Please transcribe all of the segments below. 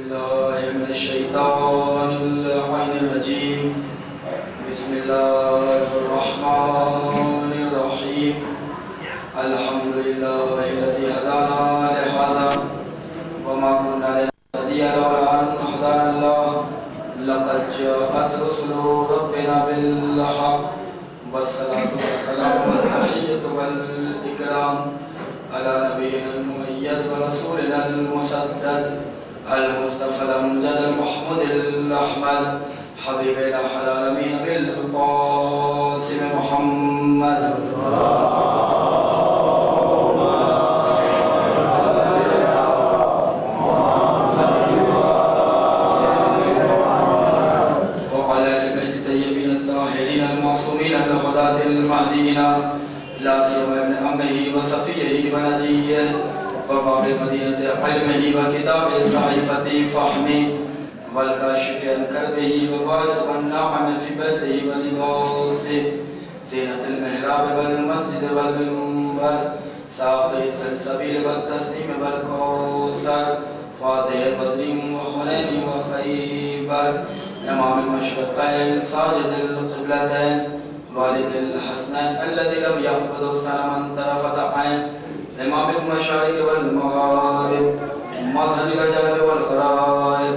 بالله من الشيطان اللعين الرجيم. بسم الله الرحمن الرحيم. الحمد لله الذي هدانا لهذا وما كنا لنهتدي لولا أن هدانا الله. لقد جاءت رسل ربنا بالحق والصلاة والسلام والتحية والإكرام على نبينا المؤيد ورسولنا المسدد المصطفى الأمجد المحمد الأحمد حبيب إله العالمين بالقاسم محمد. وعلى آل بيت الطيبين الطاهرين المعصومين الهداة المهديين لا سيما ابن عمه وصفيه ونجيه وباب مدينة علمه وكتاب صحيفة فهمه والكاشف عن كربه وباعث النعم في بيته ولباسه زينة المحراب والمسجد والمنبر ساقي السلسبيل والتسليم والكوثر فاتح بدر وحنين وخيبر إمام المشرقين ساجد القبلتين والد الحسنين الذي لم يقبض صنما طرفة عين إمام المشارق والمغارب مظهر العجائب والغرائب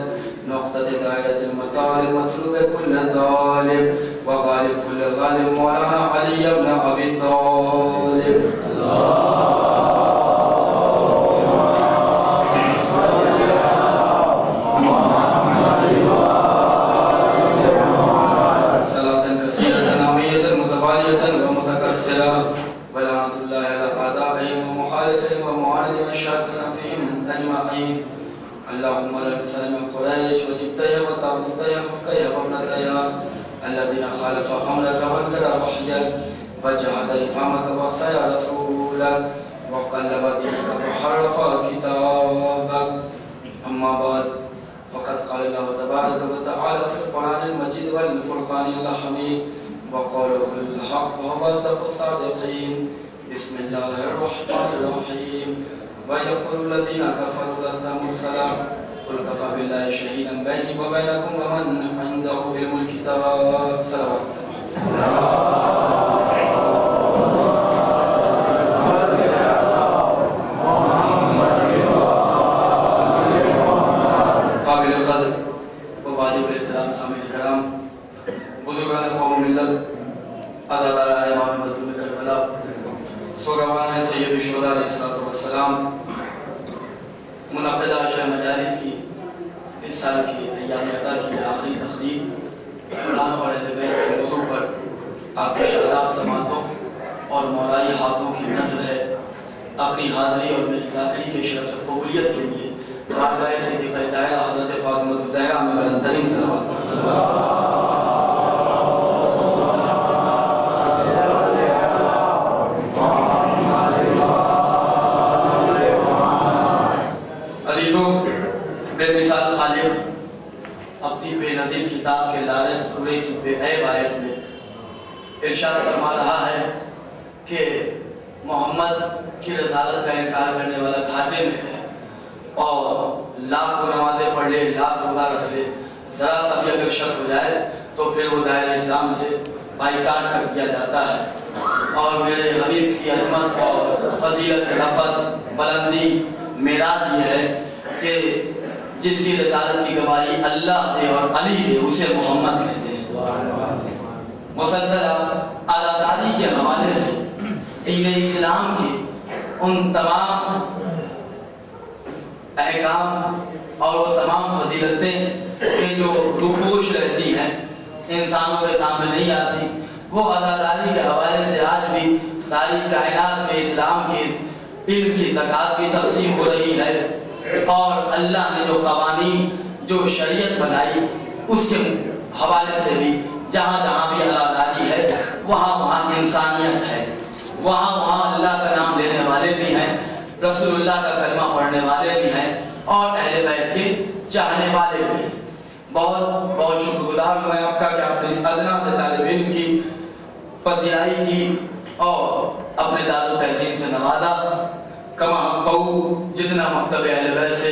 نقطة دائرة المطالب مطلوب كل طالب وغالب كل غالب مولانا علي بن أبي طالب. صلاة كثيرة نامية متوالية ومتكسرة ولعنة الله على أعدائهم ومخالفهم ومعاندهم وشاكنا فيهم أجمعين. اللهم لا تسلم قريش وجبتيها وتابوتيها وفكيها وابنتيها الذين خالف أمرك وانكر وحيك وجحد إمامك وعصى رسولك وقلب دينك وحرف كتابك. أما بعد فقد قال الله تبارك وتعالى في القرآن المجيد والفرقان الحميد وقوله الحق وهو أصدق الصادقين. بسم الله الرحمن الرحيم. ويقول الذين كفروا لسنا مرسلا قل كفى بالله شهيدا بيني وبينكم ومن عنده علم الكتاب. صلوات قابل القدر وواجب الاحترام سامعین الکرام بزرگان قوم ملت عزادار امام مظلوم کربلا سوگوان سید الشہداء علیہ السلام منعقدہ عشر مجالس کی اس سال کی ایام ادا کی آخری تقریب قرآن اور اہل بیت کے موضوع پر آپ کی شاداب سماعتوں اور مولائی حافظوں کی نسل ہے. اپنی حاضری اور میری ذاکری کے شرف قبولیت کے لیے بارگاہ سیدی فیضائلہ حضرت فاطمہ الزہرا میں بلندترین صلوات. بے مثال خالق اپنی بے نظیر کتاب کے لالچ سورے کی بے عیب آیت میں ارشاد فرما رہا ہے کہ محمد کی رسالت کا انکار کرنے والا گھاٹے میں ہے اور لاکھ نمازیں پڑھ لے لاکھ روزہ رکھ لے ذرا سا بھی اگر شک ہو جائے تو پھر وہ دائرہ اسلام سے بائیکاٹ کر دیا جاتا ہے. اور میرے حبیب کی عظمت اور فضیلت رفعت بلندی معراج یہ ہے کہ جس کی رسالت کی گواہی اللہ دے اور علی دے اسے محمد کہتے ہیں. مسلسل عزاداری کے حوالے سے دین اسلام کے ان تمام احکام اور وہ تمام فضیلتیں کہ جو روپوش رہتی ہیں انسانوں کے سامنے نہیں آتی وہ عزاداری کے حوالے سے آج بھی ساری کائنات میں اسلام کی علم کی زکوٰۃ بھی تقسیم ہو رہی ہے. اور اللہ نے جو قوانین جو شریعت بنائی اس کے حوالے سے بھی جہاں جہاں بھی عزاداری ہے وہاں وہاں انسانیت ہے وہاں وہاں اللہ کا نام لینے والے بھی ہیں رسول اللہ کا کلمہ پڑھنے والے بھی ہیں اور اہل بیت کے چاہنے والے بھی ہیں. بہت بہت شکر گزار ہوں میں آپ کا کہ آپ نے اس ادنا سے طالب علم کی پذیرائی کی اور اپنے داد و تحسین سے نوازا. کما حقو جتنا مکتب اہل بیت سے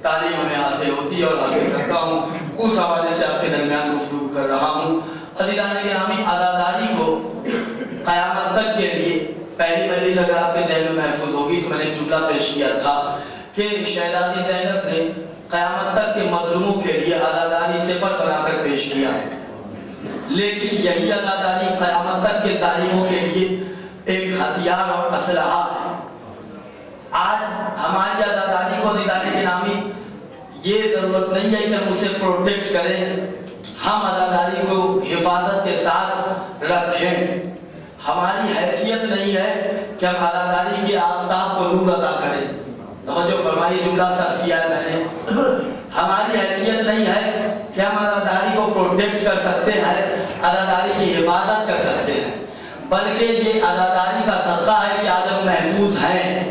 تعلیم ہمیں حاصل ہوتی ہے اور حاصل کرتا ہوں، اس حوالے سے آپ کے درمیان گفتگو کر رہا ہوں۔ عزیزان گرامی، عزاداری کو قیامت تک کے لیے پہلی مجلس اگر آپ کے ذہن میں محفوظ ہوگی تو میں نے ایک جملہ پیش کیا تھا کہ شہزادی زینب نے قیامت تک کے مظلوموں کے لیے عزاداری سپر بنا کر پیش کیا ہے، لیکن یہی عزاداری قیامت تک کے ظالموں کے لیے ایک ہتھیار اور اسلحہ ہے۔ آج ہماری عزاداری کو عزیزان گرامی یہ ضرورت نہیں ہے کہ ہم اسے پروٹیکٹ کریں، ہم عزاداری کو حفاظت کے ساتھ رکھیں۔ ہماری حیثیت نہیں ہے کہ ہم عزاداری کے آفتاب کو نور عطا کریں، توجہ فرمائیے، جملہ صرف کیا ہے میں نے، ہماری حیثیت نہیں ہے کہ ہم عزاداری کو پروٹیکٹ کر سکتے ہیں، عزاداری کی حفاظت کر سکتے ہیں، بلکہ یہ عزاداری کا صدقہ ہے کہ آج ہم محفوظ ہیں،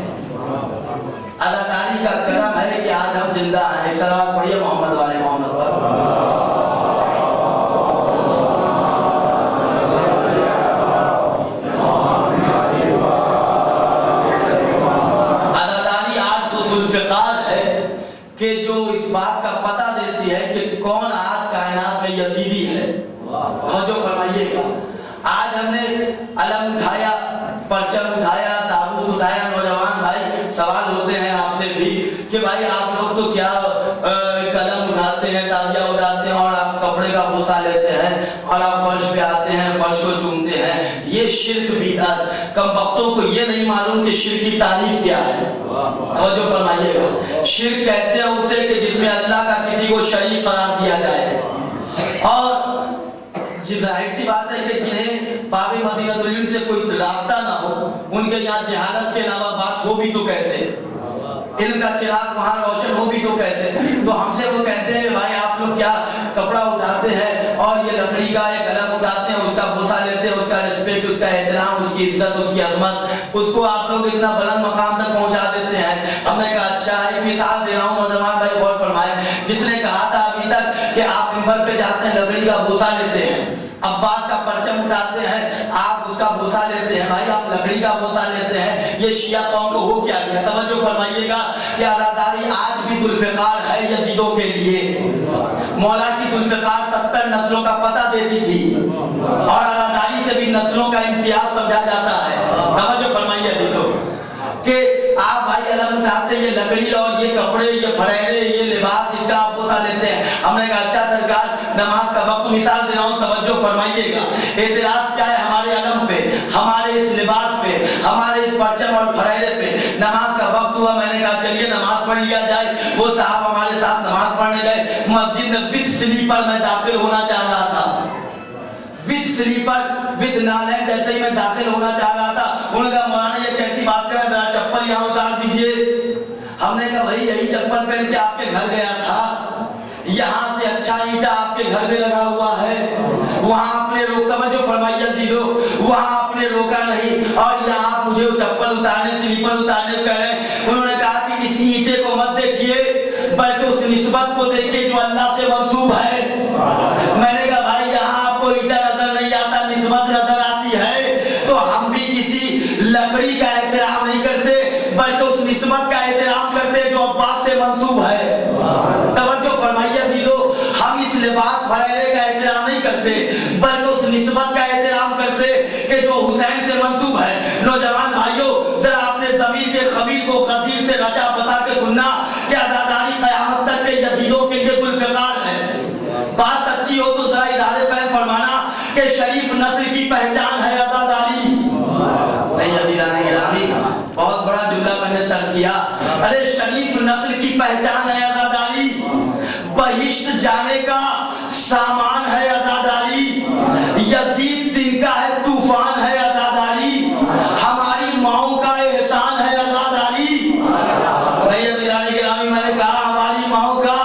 عزاداری کا کرم ہے کہ آج ہم زندہ ہیں۔ ایک صلوات پڑھیے محمد والے محمد پر۔ کہ جو اس بات کا پتہ دیتی ہے کہ کون آج کائنات میں یزیدی ہے، توجہ فرمائیے گا۔ آج ہم نے علم اٹھایا، پرچم اٹھایا، تابوت اٹھایا، نوجوان بھائی سوال ہوتے ہیں آپ سے بھی کہ بھائی آپ لوگ تو کیا قلم اٹھاتے ہیں، تازیہ اٹھاتے ہیں اور آپ کپڑے کا بوسہ لیتے ہیں اور آپ فرش پہ آتے ہیں، فرش کو چومتے ہیں، یہ شرک بدعت۔ کم بختوں کو یہ نہیں معلوم کہ شرک کی تعریف کیا ہے، توجہ فرمائیے گا۔ شرک کہتے ہیں اسے کہ جس میں اللہ کا کسی کو شریک قرار دیا جائے، اور ظاہر سی بات ہے کہ جنہیں باب مدینہ العلم سے کوئی رابطہ نہ ہو، ان کے یہاں جہالت کے علاوہ بات ہو بھی تو کیسے، علم کا چراغ وہاں روشن ہو بھی تو کیسے۔ تو ہم سے وہ کہتے ہیں کہ بھائی آپ لوگ کیا کپڑا اٹھاتے ہیں اور یہ لکڑی کا ایک قلم اٹھاتے ہیں، اس کا بوسہ لیتے ہیں، اس کا رسپیکٹ، اس کا احترام، اس کی عزت، اس کی عظمت، اس کو آپ لوگ اتنا بلند مقام تک پہنچا دیتے ہیں۔ ہم نے کہا اچھا، ایک مثال دے رہا ہوں، نوجوان بھائی غور فرمائیں، جس نے کہا تھا ابھی تک کہ آپ منبر پہ جاتے ہیں لکڑی کا بوسہ لیتے ہیں، عباس کا پرچم اٹھاتے ہیں، آپ اس کا بوسہ لیتے ہیں، بھائی آپ لکڑی کا بوسہ لیتے ہیں، یہ شیعہ قوم کو ہو کیا گیا؟ توجہ فرمائیے گا کہ عزاداری آج بھی ذوالفقار ہے یزیدوں کے لیے۔ مولا کی ذوالفقار 70 نسلوں کا پتہ دیتی تھی، اور عزاداری سے بھی نسلوں کا امتیاز سمجھا جاتا ہے۔ توجہ فرمائیے عزیزو کہ آپ بھائی علم اٹھاتے ہیں، یہ لکڑی اور یہ کپڑے، یہ پھریرے، یہ لباس، اس کا آپ بوسہ لیتے ہیں۔ ہم نے کہا اچھا سرکار، نماز کا وقت مثال دے رہا ہوں، توجہ فرمائیے گا۔ اعتراض کیا ہے ہمارے علم پہ، ہمارے اس لباس پہ، ہمارے اس پرچم اور پھریرے پہ؟ نماز کا وقت ہوا، میں نے کہا چلیے نماز پڑھ لیا جائے۔ وہ صاحب ہمارے ساتھ نماز پڑھنے گئے، مسجد میں وتھ سلیپر میں داخل ہونا چاہ رہا تھا، وتھ سلیپر وتھ نالین جیسے ہی میں داخل ہونا چاہ رہا تھا، انہوں نے کہا مولانا یہ کیسی بات کریں، ذرا چپل یہاں اتار دیجئے۔ ہم نے کہا بھائی یہی چپل پہن کے آپ کے گھر گیا تھا، یہاں سے اچھا اینٹا آپ کے گھر میں لگا ہوا ہے، وہاں آپ نے روک، توجہ فرمائیے عزیزو، وہاں آپ نے روکا نہیں، اور یہاں آپ مجھے چپل اتارنے، سلیپر اتارنے کہہ رہے ہیں۔ انہوں نے کہا کہ اس اینٹے کو مت دیکھیے، بلکہ اس نسبت کو دیکھیے جو اللہ سے منسوب ہے۔ میں نے کہا بھائی یہاں آپ کو اینٹا نظر نہیں آتا، نسبت نظر آتی ہے، تو ہم بھی کسی لکڑی کا احترام نہیں کرتے، بلکہ اس نسبت کا احترام کرتے جو عباس سے منسوب ہے۔ توجہ فرمائیے عزیزو، ہم اس لباس پھریرے کا احترام نہیں کرتے، بلکہ اس نسبت کا احترام کرتے کہ جو حسین سے منسوب ہے۔ نوجوان بھائیو، ذرا اپنے ضمیر کے خبیر کو قدیر سے رچا بسا کے سننا کہ عزاداری قیامت تک کے یزیدوں کے لیے ذوالفقار ہے۔ بات سچی ہو تو ذرا اظہار فہم فرمانا کہ شریف نسل کی پہچان ہے عزاداری۔ نہیں عزیزان گرامی، بہت بڑا جملہ میں نے صرف کیا، ارے شریف نسل کی پہچان ہے عزاداری، بہشت جانے کا سامان ہے عزاداری، یزید دن کا ہے طوفان ہے عزاداری، ہماری ماؤں کا احسان ہے عزاداری۔ نہیں عزیزان گرامی، میں نے کہا ہماری ماؤں کا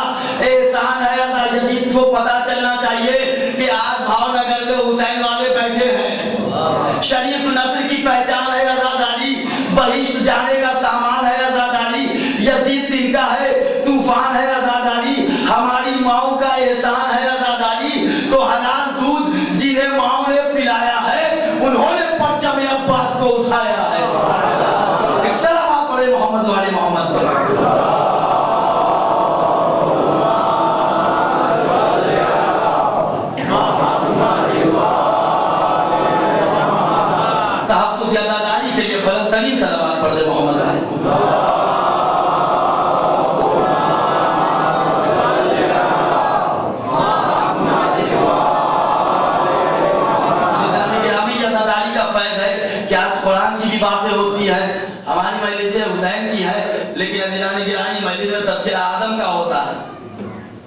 احسان ہے عزاداری۔ یزید کو پتا چلنا چاہیے کہ آج بھاؤ نگر میں حسین والے بیٹھے ہیں، شریف نسل کی پہچان ہے عزاداری، بہشت جانے کا سامان ہے عزاداری، یزید دن کا ہے طوفان ہے عزاداری، ہماری ماؤں کا احسان ہے عزاداری۔ تو حلال دودھ جنہیں ماؤں نے پلایا ہے، انہوں نے پرچم عباس کو اٹھایا ہے۔ ایک سلام آپ پڑھے محمد والے محمد پر۔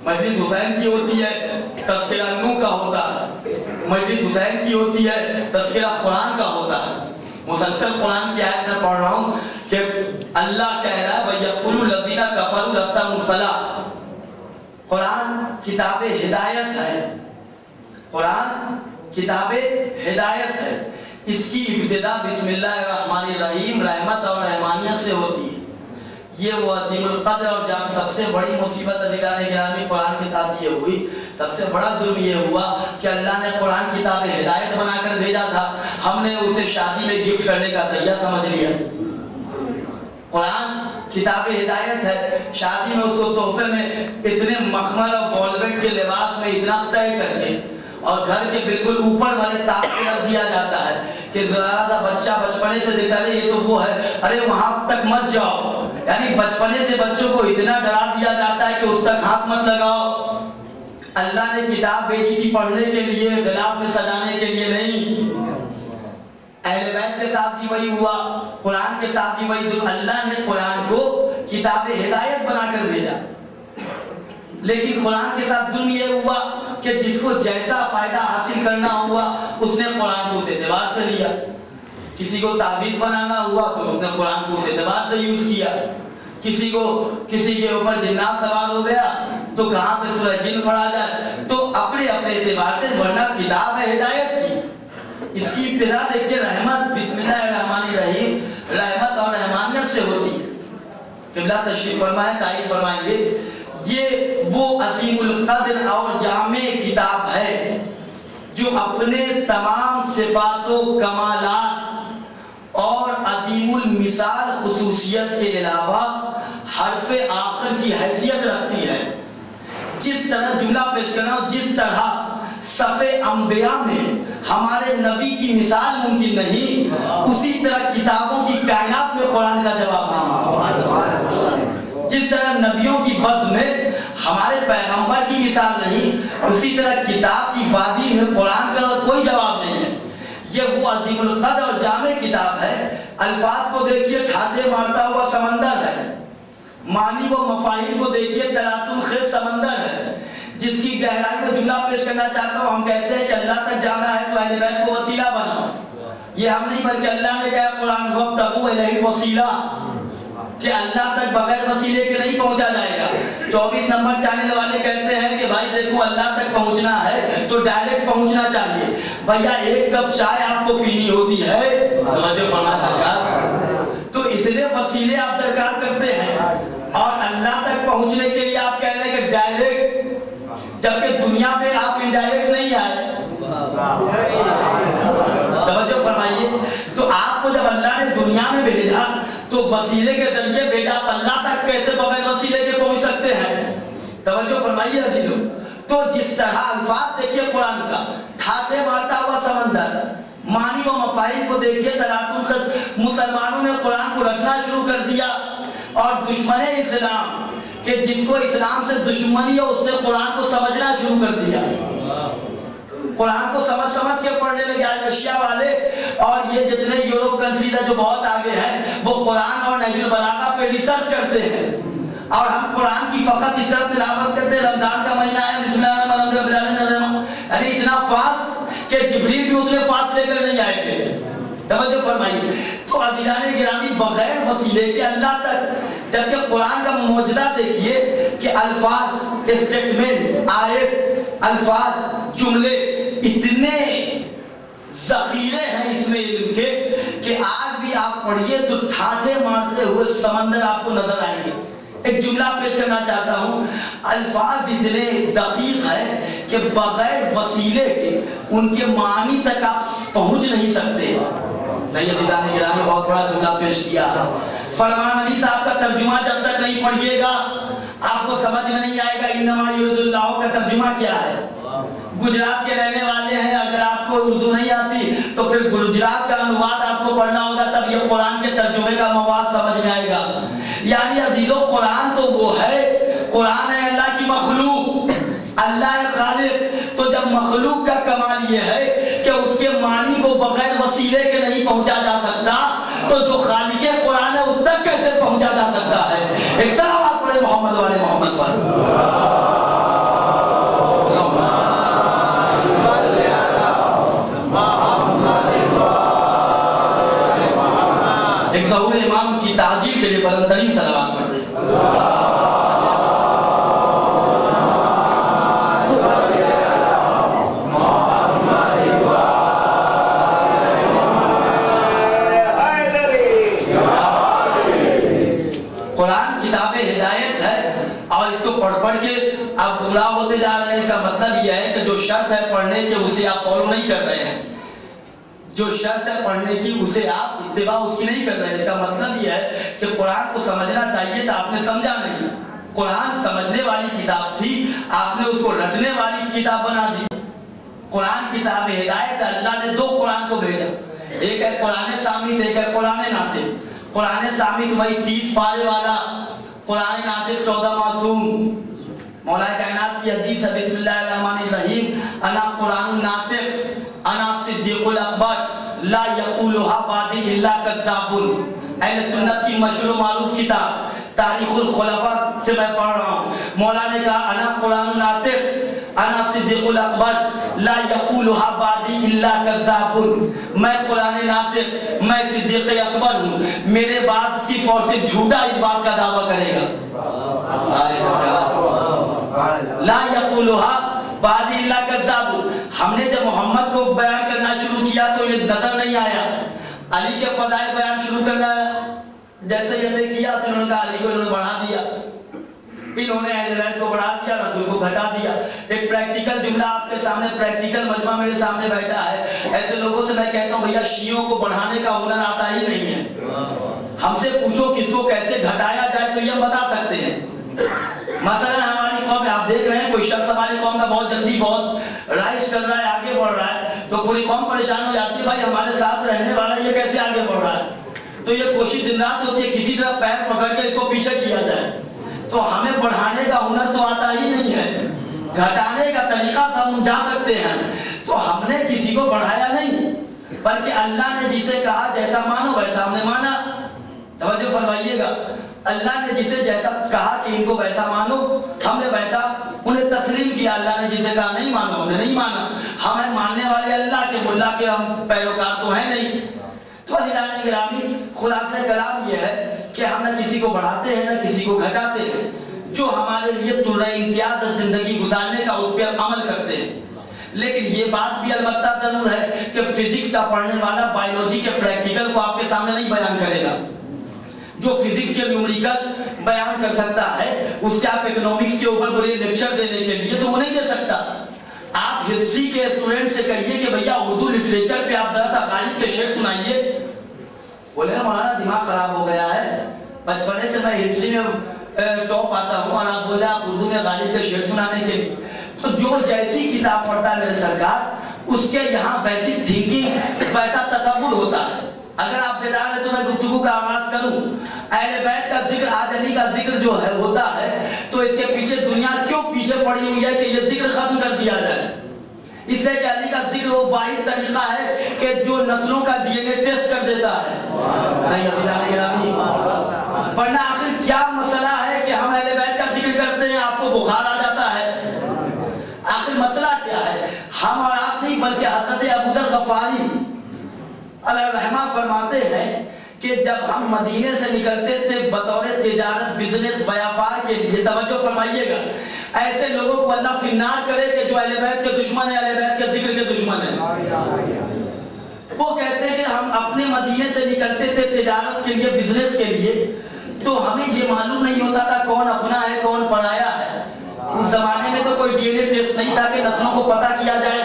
مجلس حسین کی ہوتی ہے تذکرہ نو کا ہوتا ہے، مجلس حسین کی ہوتی ہے تذکرہ قرآن کا ہوتا ہے۔ مسلسل قرآن کی آیت میں پڑھ رہا ہوں کہ اللہ کہہ رہا ہے وَيَقُولُ الَّذِينَ كَفَرُوا لَسْتَ مُرْسَلًا۔ قرآن کتاب ہدایت ہے، قرآن کتاب ہدایت ہے، اس کی ابتدا بسم اللہ الرحمن الرحیم رحمت اور رحمانیت سے ہوتی ہے۔ یہ وہ عظیم القدر اور جان سب سے بڑی مصیبت عزیزان گرامی قرآن کے ساتھ یہ ہوئی، سب سے بڑا ظلم یہ ہوا کہ اللہ نے قرآن کتاب ہدایت بنا کر بھیجا تھا، ہم نے اسے شادی میں گفٹ کرنے کا ذریعہ سمجھ لیا۔ قرآن کتاب ہدایت ہے، شادی میں اس کو تحفے میں اتنے مخمل اور ویلویٹ کے لباس میں اتنا طے کر کے اور گھر کے بالکل اوپر والے تاخ پہ رکھ دیا جاتا ہے کہ ذرا سا بچہ بچپنے سے دیکھتا ہے یہ تو وہ ہے، ارے وہاں تک مت جاؤ، یعنی بچپنے سے بچوں کو اتنا ڈرا دیا جاتا ہے کہ اس تک ہاتھ مت لگاؤ۔ اللہ نے کتاب بھیجی تھی پڑھنے کے لیے، غلاف میں سجانے کے لیے نہیں۔ اہل بیت کے ساتھ بھی وہی ہوا، قرآن کے ساتھ بھی وہی، اللہ نے قرآن کو کتاب ہدایت بنا کر بھیجا، لیکن قرآن کے ساتھ ظلم یہ ہوا کہ جس کو جیسا فائدہ حاصل کرنا ہوا اس نے قرآن کو اس اعتبار سے لیا، کسی کو تعویذ بنانا ہوا تو اس نے قرآن کو اس اعتبار سے یوز کیا، کسی کے اوپر جنات سوار ہو گیا تو کہاں پہ سورہ جن پڑھا جائے، تو اپنے اعتبار سے، ورنہ کتاب ہے ہدایت کی، اس کی ابتدا دیکھیے رحمت بسم اللہ الرحمن الرحیم رحمت اور رحمانیت سے ہوتی ہے۔ قبلہ تشریف فرمائیں، تائید فرمائیں گے، یہ وہ عظیم القدر اور جامع کتاب ہے جو اپنے تمام صفات و کمالات اور عظیم المثال خصوصیت کے علاوہ حرف آخر کی حیثیت رکھتی ہے۔ جس طرح جملہ پیش کرنا، جس طرح صفِ انبیاء میں ہمارے نبی کی مثال ممکن نہیں، اسی طرح کتابوں کی کائنات میں قرآن کا جواب نہیں۔ جس طرح نبیوں کی بزم میں ہمارے پیغمبر کی مثال نہیں، اسی طرح کتاب کی وادی میں قرآن کا کوئی جواب نہیں ہے۔ یہ وہ عظیم القدر اور جامع کتاب ہے، الفاظ کو دیکھیے ٹھاٹھے مارتا ہوا سمندر ہے، معنی و مفاہیم کو دیکھیے تلاطم خیز سمندر ہے، جس کی گہرائی میں جملہ پیش کرنا چاہتا ہوں۔ ہم کہتے ہیں کہ اللہ تک جانا ہے تو اہل بیت کو وسیلہ بناؤ، یہ ہم نہیں بلکہ اللہ نے کہا قرآن وَابْتَغُوا إِلَيْهِ الْوَسِيلَةَ کہ اللہ تک بغیر وسیلے کے نہیں پہنچا جائے گا۔ 24 نمبر چینل والے کہتے ہیں کہ بھائی دیکھو اللہ تک پہنچنا ہے تو ڈائریکٹ پہنچنا چاہیے، بھیا ایک کپ چائے آپ کو پینی ہوتی ہے، توجہ فرمائیں درکار، تو اتنے وسیلے آپ درکار کرتے ہیں اور اللہ تک پہنچنے کے لیے آپ کہہ رہے ہیں کہ ڈائریکٹ، جبکہ دنیا میں آپ انڈائریکٹ نہیں آئے، توجہ فرمائیے۔ تو آپ کو جب اللہ نے دنیا میں بھیجا تو وسیلے کے ذریعے بھیجا، اللہ تک کیسے بغیر وسیلے کے پہنچ سکتے ہیں؟ توجہ فرمائیے عزیزو۔ تو جس طرح الفاظ دیکھیے قرآن کا، ٹھاٹھے مارتا ہوا سمندر، معنی و مفاہیم کو دیکھیے تلاطم خیز۔ مسلمانوں نے قرآن کو رکھنا شروع کر دیا اور دشمن اسلام کہ جس کو اسلام سے دشمنی ہے اس نے قرآن کو سمجھنا شروع کر دیا، قرآن کو سمجھ کے پڑھنے لگے۔ رشیا والے اور یہ جتنے یورپ کنٹریز ہیں جو بہت آگے ہیں، وہ قرآن اور نہج البلاغہ پہ ریسرچ کرتے ہیں، اور ہم قرآن کی فقط اس طرح تلاوت کرتے ہیں، رمضان کا مہینہ ہے بسم اللہ الرحمن الرحیم، یعنی اتنا فاسٹ کہ جبریل بھی اتنے فاسٹ لے کر نہیں آئے تھے، توجہ فرمائیے۔ تو عزیزان گرامی بغیر وسیلے کے اللہ تک، جبکہ قرآن کا معجزہ دیکھیے کہ الفاظ، اسٹیٹمنٹ، آیت، الفاظ، جملے اتنے ذخیرے ہیں اس میں علم کے کہ آج بھی آپ پڑھیے تو ٹھاٹھے مارتے ہوئے سمندر آپ کو نظر آئیں گے۔ ایک جملہ پیش کرنا چاہتا ہوں، الفاظ اتنے دقیق ہیں کہ بغیر وسیلے کے ان کے معنی تک آپ پہنچ نہیں سکتے۔ نہیں عزیزان گرامی بہت بڑا جملہ پیش کیا، فرمان علی صاحب کا ترجمہ جب تک نہیں پڑھیے گا آپ کو سمجھ میں نہیں آئے گا انما یرید اللہ کا ترجمہ کیا ہے۔ گجرات کے رہنے والے ہیں، اگر آپ کو اردو نہیں آتی تو پھر گجرات کا انواد آپ کو پڑھنا ہوگا، تب یہ قرآن کے ترجمے کا مواد سمجھ میں آئے گا۔ یعنی عزیزو قرآن تو وہ ہے، قرآن ہے اللہ کی مخلوق، اللہ ہے خالق، تو جب مخلوق کا کمال یہ ہے کہ اس کے معنی کو بغیر وسیلے کے نہیں پہنچا جا سکتا، تو جو خالق قرآن ہے اس تک کیسے پہنچا جا سکتا ہے؟ ایک صلوات پڑھے محمد والے محمد پر۔ گمراہ ہوتے جا رہے ہیں، اس کا مطلب یہ ہے کہ جو شرط ہے پڑھنے کے اسے آپ فالو نہیں کر رہے ہیں، جو شرط ہے پڑھنے کی اسے آپ اتباع اس کی نہیں کر رہے ہیں۔ اس کا مطلب یہ ہے کہ قرآن کو سمجھنا چاہیے تھا، آپ نے سمجھا نہیں۔ قرآن سمجھنے والی کتاب تھی، آپ نے اس کو رٹنے والی کتاب بنا دی۔ قرآن کتاب ہدایت ہے، اللہ نے دو قرآن کو بھیجا، ایک ہے قرآن سامت، ایک ہے قرآن ناطق۔ قرآن سامت وہی 30 پارے والا، قرآن ناطق 14 معصوم۔ مولا کائنات کی حدیث ہے بسم اللہ الرحمن الرحیم، انا قرآن ناطق انا صدیق الاکبر لا یقولها بعدی الا کذاب۔ اہل سنت کی مشہور و معروف کتاب تاریخ الخلفاء سے میں پڑھ رہا ہوں۔ مولا نے کہا انا قرآن ناطق انا صدیق الاکبر لا یقولها بعدی الا کذاب، میں قرآن ناطق، میں صدیق اکبر ہوں، میرے بعد صرف اور صرف جھوٹا اس بات کا دعویٰ کرے گا۔ لا یقولها بعدی الا کذاب۔ ہم نے جب محمد کو بیان کرنا شروع کیا تو انہیں نظر نہیں آیا، علی کے فضائل بیان شروع کرنا ہے، جیسے ہی ہم نے کیا تو انہوں نے کہا علی کو انہوں نے بڑھا دیا، انہوں نے اہل بیت کو بڑھا دیا، رسول کو گھٹا دیا۔ ایک پریکٹیکل جملہ آپ کے سامنے، پریکٹیکل مجمع میرے سامنے بیٹھا ہے، ایسے لوگوں سے میں کہتا ہوں بھیا شیعوں کو بڑھانے کا ہنر آتا ہی نہیں ہے، ہم سے پوچھو کس کو کیسے گھٹایا جائے تو یہ ہم بتا سکتے ہیں۔ مثلا ہماری قوم، آپ دیکھ رہے ہیں کوئی شخص ہماری قوم کا بہت جلدی بہت رائز کر رہا ہے، آگے بڑھ رہا ہے، تو پوری قوم پریشان ہو جاتی ہے بھائی ہمارے ساتھ رہنے والا یہ کیسے آگے بڑھ رہا ہے، تو یہ کوشش دن رات ہوتی ہے کسی طرح پیر پکڑ کے اس کو پیچھے کیا جائے۔ تو ہمیں بڑھانے کا ہنر تو آتا ہی نہیں ہے، گھٹانے کا طریقہ سمجھا سکتے ہیں، تو ہم نے کسی کو بڑھایا نہیں، بلکہ اللہ نے جسے کہا جیسا مانو ویسا ہم نے مانا۔ توجہ فرمائیے گا، اللہ نے جسے جیسا کہا کہ ان کو ویسا مانو، ہم نے ویسا انہیں تسلیم کیا۔ اللہ نے جسے کہا نہیں مانو، ہم نے نہیں مانا۔ ہم ہیں ماننے والے اللہ کے، ملا کے ہم پیروکار تو ہیں نہیں۔ تو عزیزان گرامی، خلاصہ کلام یہ ہے کہ ہم نہ کسی کو بڑھاتے ہیں نہ کسی کو گھٹاتے ہیں، جو ہمارے لیے طرح امتیاز زندگی گزارنے کا اس پہ ہم عمل کرتے ہیں۔ لیکن یہ بات بھی البتہ ضرور ہے کہ فزکس کا پڑھنے والا بائیولوجی کے پریکٹیکل کو آپ کے سامنے نہیں بیان کرے گا۔ جو فزکس کے نیومیریکل بیان کر سکتا ہے اس سے آپ اکنامکس کے اوپر بولے لیکچر دینے کے لیے تو وہ نہیں دے سکتا۔ آپ ہسٹری کے اسٹوڈنٹ سے کہیے کہ بھیا اردو لٹریچر پہ آپ ذرا سا غالب کے شعر سنائیے، بولے ہمارا دماغ خراب ہو گیا ہے، بچپنے سے میں ہسٹری میں ٹاپ آتا ہوں اور آپ بولے آپ اردو میں غالب کے شعر سنانے کے لیے۔ تو جو جیسی کتاب پڑھتا ہے میرے سرکار اس کے یہاں ویسی تھنکنگ، ویسا تصور ہوتا ہے۔ اگر آپ بیدار ہیں تو میں گفتگو کا آغاز کروں۔ اہل بیت کا ذکر، آج علی کا ذکر جو ہے ہوتا ہے تو اس کے پیچھے دنیا کیوں پیچھے پڑی ہوئی ہے کہ یہ ذکر ختم کر دیا جائے؟ اس لیے کہ علی کا ذکر وہ واحد طریقہ ہے کہ جو نسلوں کا ڈی این اے ٹیسٹ کر دیتا ہے۔ نہیں عزیزان گرامی، ورنہ آخر کیا مسئلہ ہے کہ ہم اہل بیت کا ذکر کرتے ہیں آپ کو بخار آ جاتا ہے؟ آخر مسئلہ کیا ہے؟ ہم اور آپ نہیں بلکہ حضرت ابوذر غفاری علیہ الرحمہ فرماتے ہیں کہ جب ہم مدینے سے نکلتے تھے بطور تجارت، بزنس، بیاپار کے لیے، توجہ فرمائیے گا، ایسے لوگوں کو اللہ فنار کرے کہ جو اہل بیت کے دشمن ہیں، اہل بیت کے ذکر کے دشمن ہیں۔ وہ کہتے ہیں کہ ہم اپنے مدینے سے نکلتے تھے تجارت کے لیے، بزنس کے لیے، تو ہمیں یہ معلوم نہیں ہوتا تھا کون اپنا ہے کون پرایا ہے۔ اس زمانے میں تو کوئی ڈی این اے ٹیسٹ نہیں تھا کہ نسلوں کو پتہ کیا جائے۔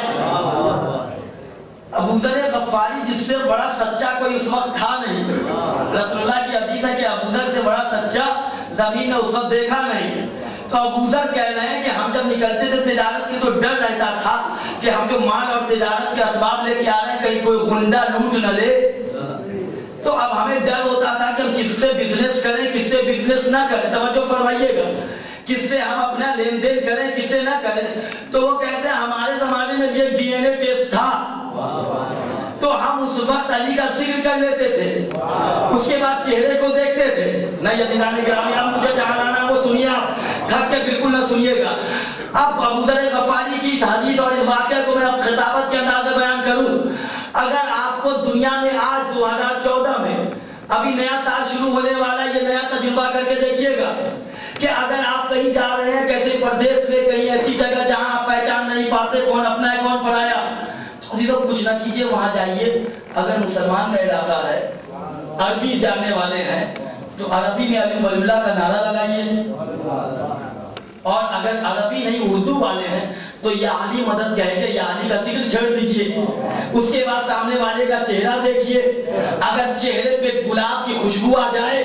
ابوذر غفاری جس سے بڑا سچا کوئی اس وقت تھا نہیں، رسول اللہ کی حدیث ہے کہ ابوذر سے بڑا سچا زمین نے اس وقت دیکھا نہیں۔ تو ابوذر کہہ رہے ہیں کہ ہم جب نکلتے تھے تجارت کی تو ڈر رہتا تھا کہ ہم جو مال اور تجارت کے اسباب لے کے آ رہے ہیں کہیں کوئی غنڈہ لوٹ نہ لے، تو اب ہمیں ڈر ہوتا تھا کہ ہم کس سے بزنس کریں کس سے بزنس نہ کریں۔ توجہ فرمائیے گا، کس سے ہم اپنا لین دین کریں کس سے نہ کریں۔ تو وہ کہتے ہیں ہمارے زمانے میں بھی ایک ڈی این اے ٹیسٹ تھا، تو ہم اس وقت علی کا ذکر کر لیتے تھے، اس کے بعد چہرے کو دیکھتے تھے۔ نہیں عزیزان گرامی، اب مجھے جہاں لانا وہ سنیے، آپ تھک کے بالکل نہ سنیے گا۔ اب ابوذر غفاری کی اس حدیث اور اس واقعے کو میں اب خطابت کے انداز میں بیان کروں۔ اگر آپ کو دنیا میں آج 2014 میں ابھی نیا سال شروع ہونے والا، یہ نیا تجربہ کر کے دیکھیے گا کہ اگر آپ کہیں جا رہے ہیں کیسے پردیش میں کہیں ایسی جگہ جہاں آپ پہچان نہیں پاتے کون اپنا ہے کون پرایا، تو کچھ نہ کیجئے، وہاں جائیے۔ اگر مسلمان کا علاقہ ہے، عربی جاننے والے ہیں تو عربی میں علی ولی اللہ کا نعرہ لگائیے، اور اگر عربی نہیں اردو والے ہیں تو یا علی مدد کہہ کے یا علی کا ذکر چھیڑ دیجئے. اس کے بعد سامنے والے کا چہرہ دیکھیے, اگر چہرے پہ گلاب کی خوشبو آ جائے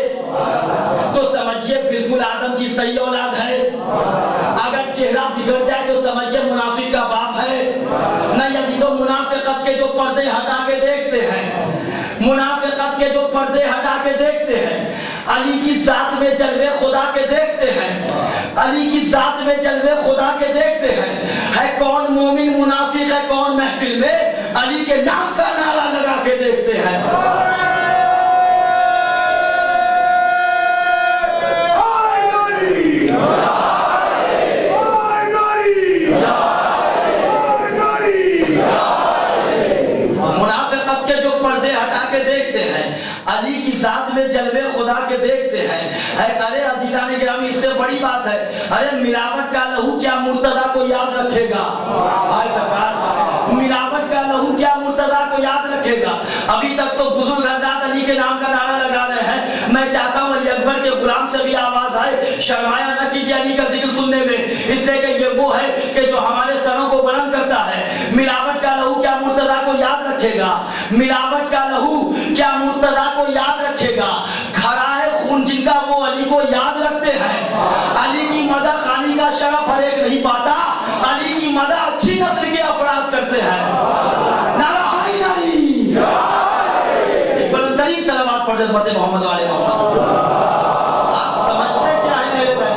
تو سمجھیے بالکل آدم کی صحیح اولاد ہے. اگر چہرہ بگڑ جائے تو سمجھیے منافق کا باپ ہے. نہ یزیدو منافقت کے جو پردے ہٹا کے دیکھتے ہیں, منافقت کے جو پردے ہٹا کے دیکھتے ہیں, علی کی ذات میں جلوے خدا کے دیکھتے ہیں, علی کی ذات میں جلوے خدا کے دیکھتے ہیں. ہے کون مومن منافق ہے کون محفل میں علی کے نام کا نعرہ لگا کے دیکھتے ہیں. منافقت کے جو پردے ہٹا کے دیکھتے ہیں, علی کی ذات میں جلوے خدا کے دیکھتے ہیں. ارے عزیزان گرامی, اس سے بڑی بات ہے, ارے ملاوٹ کا لہو کیا مرتضیٰ کو یاد رکھے گا؟ بھائی سرکار, ملاوٹ کا لہو کیا مرتضیٰ کو یاد رکھے گا؟ ابھی تک تو بزرگ حضرات علی کے نام کا نعرہ لگا رہے ہیں. میں چاہتا ہوں علی اکبر کے غلام سے بھی آواز آئے, شرمایا نہ کیجیے علی کا ذکر سننے میں, اس لیے کہ یہ وہ ہے کہ جو ہمارے سروں کو بلند کرتا ہے. ملاوٹ کا لہو کیا مرتضیٰ کو یاد رکھے گا؟ ملاوٹ کا لہو کیا مرتضیٰ کو یاد رکھے گا؟ کھڑا ہے خون جن کا وہ علی کو یاد رکھتے ہیں. علی کی مدح خانی کا شرف ہر ایک نہیں پاتا, علی کی مدح اچھی نسل کے افراد کرتے ہیں. نعرہ حیدر علی, ایک بلندترین صلوات پڑھ دے حضرت محمد والے محمد. آپ سمجھتے کیا ہیں اہل بیت؟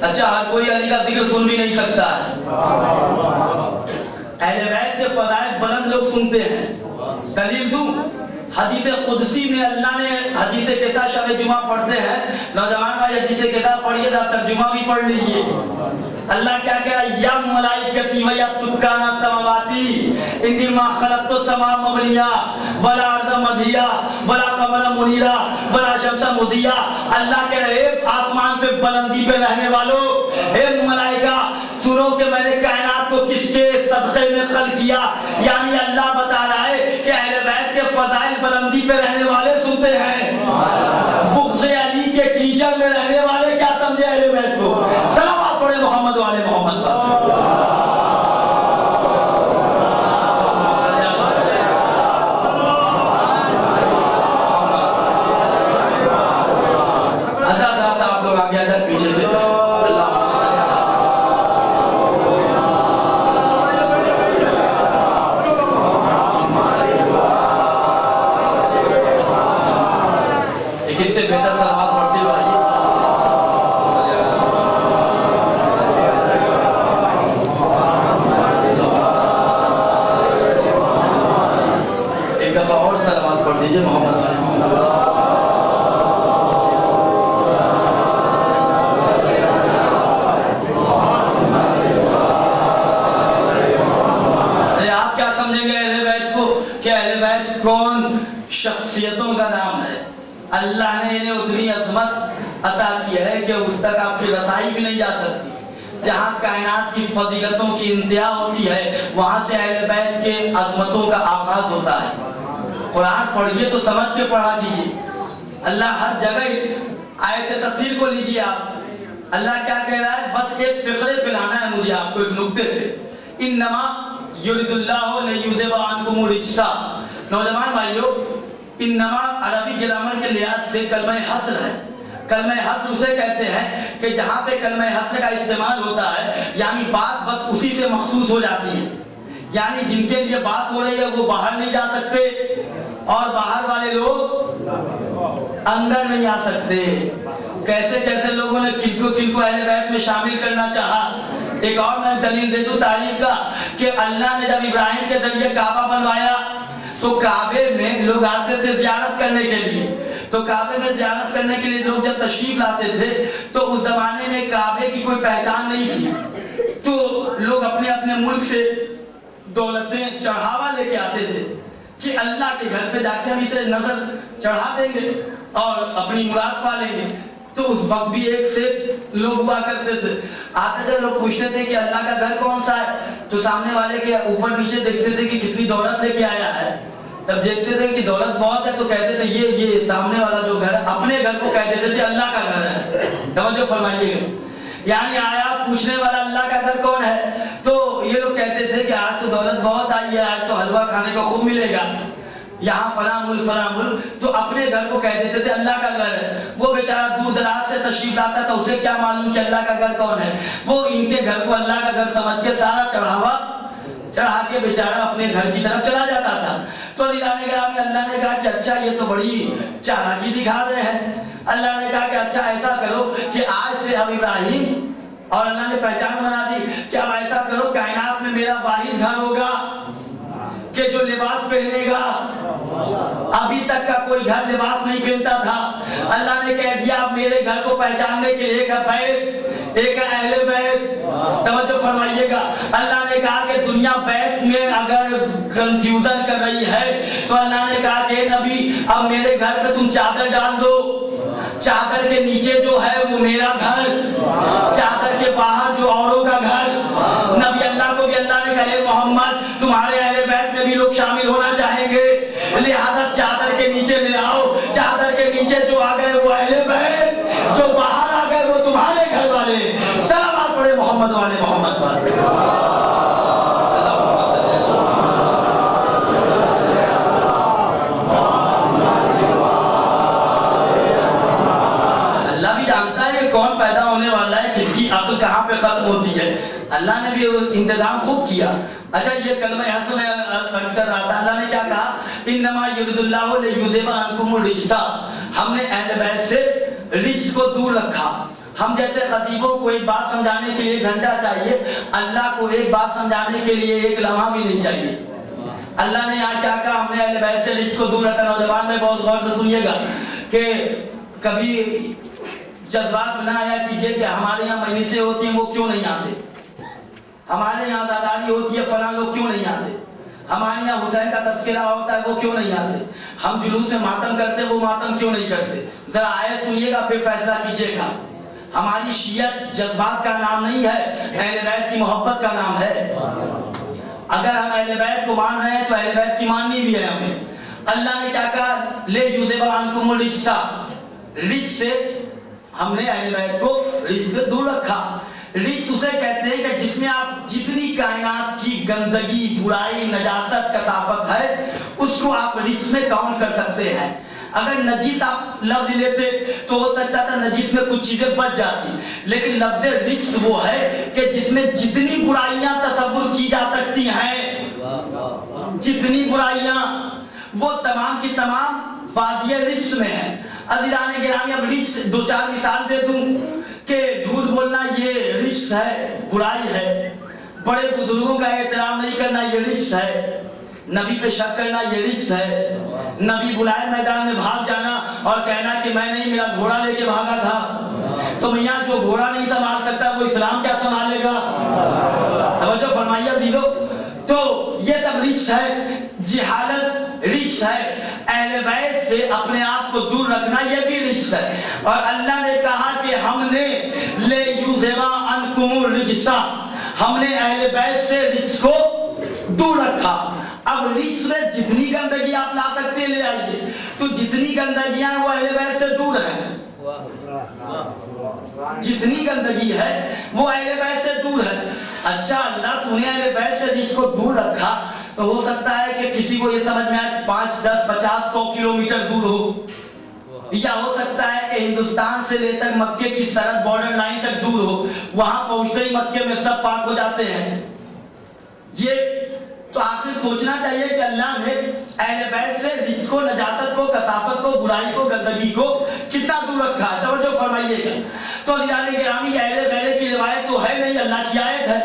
اچھا ہر کوئی علی کا ذکر سن بھی نہیں سکتا ہے. اہل بیت کے فضائل بلند لوگ سنتے ہیں. دلیل دوں, حدیث قدسی میں اللہ نے حدیث کے ساتھ شب جمعہ پڑھتے ہیں. نوجوان بھائی حدیث کے ساتھ پڑھیے گا, ترجمہ بھی پڑھ لیجئے. اللہ کیا کہہ رہا ہے؟ یا ملائکتی و یا سکانہ سماواتی انی ما خلقت السماء مبنیہ ولا ارض مدھیہ ولا قمر منیرہ ولا شمس مضیہ. اللہ کہہ رہے آسمان پہ بلندی پہ رہنے والوں, اے ملائکہ سنو کہ میں نے کائنات کو کس کے صدقے میں خلق کیا. یعنی اللہ بتا رہا ہے کہ اہل بیت کے فضائل بلندی پہ رہنے والے سنتے ہیں, بغض علی کے کیچڑ میں رہنے والے کیا سمجھے اہل بیت کو. صلوات پڑھے محمد والے محمد پر. شخصیتوں کا نام ہے. اللہ نے انہیں اتنی عظمت عطا کی ہے کہ اس تک آپ کی رسائی بھی نہیں جا سکتی. جہاں کائنات کی فضیلتوں کی انتہا ہوتی ہے وہاں سے اہل بیت کے عظمتوں کا آغاز ہوتا ہے. قرآن پڑھیے تو سمجھ کے پڑھا کیجیے. اللہ ہر جگہ آیت تطہیر کو لیجیے آپ. اللہ کیا کہہ رہا ہے؟ بس ایک فقرے پہ لانا ہے مجھے آپ کو, ایک نقطے پہ. انما یرید اللہ لیذھب عنکم الرجس. نوجوان بھائیو, انما عربی گرامر کے لحاظ سے کلمہ حصر ہے. کلمہ حصر اسے کہتے ہیں کہ جہاں پہ کلمہ حصر کا استعمال ہوتا ہے یعنی بات بس اسی سے مخصوص ہو جاتی ہے. یعنی جن کے لیے بات ہو رہی ہے وہ باہر نہیں جا سکتے اور باہر والے لوگ اندر نہیں آ سکتے. کیسے کیسے لوگوں نے کن کو اہل بیت میں شامل کرنا چاہا. ایک اور میں دلیل دے دوں تعریف کا کہ اللہ نے جب ابراہیم کے ذریعے کعبہ بنوایا تو کعبے میں لوگ آتے تھے زیارت کرنے کے لیے. تو کعبے میں زیارت کرنے کے لیے لوگ جب تشریف لاتے تھے تو اس زمانے میں کعبے کی کوئی پہچان نہیں تھی. تو لوگ اپنے اپنے ملک سے دولتیں چڑھاوا لے کے آتے تھے کہ اللہ کے گھر پہ جا کے ہم اسے نظر چڑھا دیں گے اور اپنی مراد پا لیں گے. تو اس وقت بھی ایک سے لوگ ہوا کرتے تھے, آتے تھے, لوگ پوچھتے تھے کہ اللہ کا گھر کون سا ہے, تو سامنے والے کے اوپر نیچے دیکھتے تھے کہ کتنی دولت لے کے آیا ہے. تب دیکھتے تھے کہ دولت بہت ہے تو کہتے تھے یہ سامنے والا جو گھر ہے, اپنے گھر کو کہہ دیتے تھے اللہ کا گھر ہے. توجہ فرمائیے گا, یعنی آیا پوچھنے والا اللہ کا گھر کون ہے, تو یہ لوگ کہتے تھے کہ آج تو دولت بہت آئی ہے, آج تو حلوہ کھانے کو خوب ملے گا, یہاں فلاں ملک, تو اپنے گھر کو کہہ دیتے تھے اللہ کا گھر ہے. وہ بیچارہ دور دراز سے تشریف لاتا تھا, اسے کیا معلوم کہ اللہ کا گھر کون ہے. وہ ان کے گھر کو اللہ کا گھر سمجھ کے سارا چڑھاوا چڑھا کے بیچارہ اپنے گھر کی طرف چلا جاتا تھا. تو اللہ نے کہا کہ اچھا یہ تو بڑی چالاکی دکھا رہے ہیں. اللہ نے کہا کہ اچھا ایسا کرو کہ آج سے اب ابراہیم, اور اللہ نے پہچان بنا دی کہ اب ایسا کرو کائنات میں میرا واحد گھر ہوگا کہ جو لباس پہنے گا. ابھی تک کا کوئی گھر لباس نہیں پہنتا تھا. اللہ نے کہہ دیا اب میرے گھر کو پہچاننے کے لیے ایک بیت, ایک اہل بیت. توجہ فرمائیے گا, اللہ نے کہا کہ دنیا بیت میں اگر کنفیوژن کر رہی ہے تو اللہ نے کہا کہ نبی اب میرے گھر پہ تم چادر ڈال دو, چادر کے نیچے جو ہے وہ میرا گھر, چادر کے باہر جو اوروں کا گھر. نبی اللہ کو بھی اللہ نے کہا اے محمد تمہارے اہل بیت میں بھی لوگ شامل ہونا چاہیں گے, لہذا چادر کے نیچے لے آؤ. چادر کے نیچے جو آ گئے وہ اہل بیت, جو باہر آ گئے وہ تمہارے گھر والے. سلامات پڑھے محمد والے محمد والے. اللہ بھی جانتا ہے کہ کون پیدا ہونے والا ہے, کس کی عقل کہاں پہ ختم ہوتی ہے. اللہ نے بھی انتظام خوب کیا. اچھا یہ کلمہ حسن میں عرض کر رہا تھا, اللہ نے کیا کہا انما یرید اللہ لیذھب عنکم الرجس, ہم نے اہل بیت سے رجس کو دور رکھا. ہم جیسے خطیبوں کو ایک بات سمجھانے کے لیے ایک گھنٹہ چاہیے, اللہ کو ایک بات سمجھانے کے لیے ایک لمحہ بھی نہیں چاہیے. اللہ نے یہاں کیا کہا, ہم نے اہل بیت سے رجس کو دور رکھا. نوجوان میں بہت غور سے سنیے گا کہ کبھی جذبات میں نہ آیا کیجئے کہ ہمارے یہاں مجلسیں ہوتی ہیں وہ کیوں نہیں آتے, ہمارے یہاں زاداری ہوتی ہے فلاں لوگ کیوں نہیں آتے, ہمارے یہاں حسین کا تذکرہ ہوتا ہے وہ کیوں نہیں آتے, ہم جلوس میں ماتم کرتے وہ ماتم کیوں نہیں کرتے. ذرا آیت سنیے گا پھر فیصلہ کیجئے گا. ہماری شیعت جذبات کا نام نہیں ہے, اہل بیت کی محبت کا نام ہے. اگر ہم اہل بیت کو مان رہے ہیں تو اہل بیت کی ماننی بھی ہے ہمیں. اللہ نے کیا کہا لیذھب عنکم الرجس, رجس سے ہم نے اہل بیت کو رجس سے دور رکھا. رجس اسے کہتے ہیں کہ جس میں آپ جتنی کائنات کی گندگی, برائی, نجاست, کثافت ہے اس کو آپ رجس میں کاؤنٹ کر سکتے ہیں. اگر نجیس آپ لفظ لیتے تو ہو سکتا تھا نجیس میں کچھ چیزیں بچ جاتی, لیکن لفظ رجس وہ ہے کہ جس میں جتنی برائیاں تصور کی جا سکتی ہیں, جتنی برائیاں وہ تمام کی تمام وادی رجس میں ہیں. عزیزان گرامی اب رجس دو چار مثال دے دوں کہ جھوٹ بولنا یہ رجس ہے, برائی ہے. بڑے بزرگوں کا احترام نہیں کرنا یہ رجس ہے. نبی پہ شک کرنا یہ رجس ہے. نبی بلائے میدان میں بھاگ جانا اور کہنا کہ میں نہیں, میرا گھوڑا لے کے بھاگا تھا. تو میاں جو گھوڑا نہیں سنبھال سکتا وہ اسلام کیا سنبھالے گا. توجہ فرمائیے عزیزو, تو یہ سب رجس ہے. جہالت رجس ہے. اہل بیت سے اپنے آپ کو دور رکھنا یہ بھی رجس ہے. اور اللہ نے کہا کہ ہم نے لیذھب عنکم الرجس, ہم نے اہل بیت سے رجس کو دور رکھا. اب رجس میں جتنی گندگی آپ لا سکتے ہیں لے آئیے, تو جتنی گندگیاں وہ اہل بیت سے دور ہیں, جتنی گندگی ہے وہ اہل بیت سے دور ہے. اچھا اللہ تو نے اہل بیت سے رجس کو دور رکھا تو ہو سکتا ہے کہ کسی کو یہ سمجھ میں آئے 5, 10, 50, 100 کلومیٹر دور ہو, یا ہو سکتا ہے کہ ہندوستان سے لے تک مکے کی سرحد بارڈر لائن تک دور ہو, وہاں پہنچتے ہی مکے میں سب پاک ہو جاتے ہیں. یہ تو آخر سوچنا چاہیے کہ اللہ نے اہل بیت سے رجس کو, نجاست کو, کثافت کو، برائی کو، گندگی کو کتنا دور رکھا ہے، توجہ فرمائیے گا۔ تو عزیزان گرامی اہل غیرے کی روایت تو ہے نہیں، اللہ کی آیت ہے۔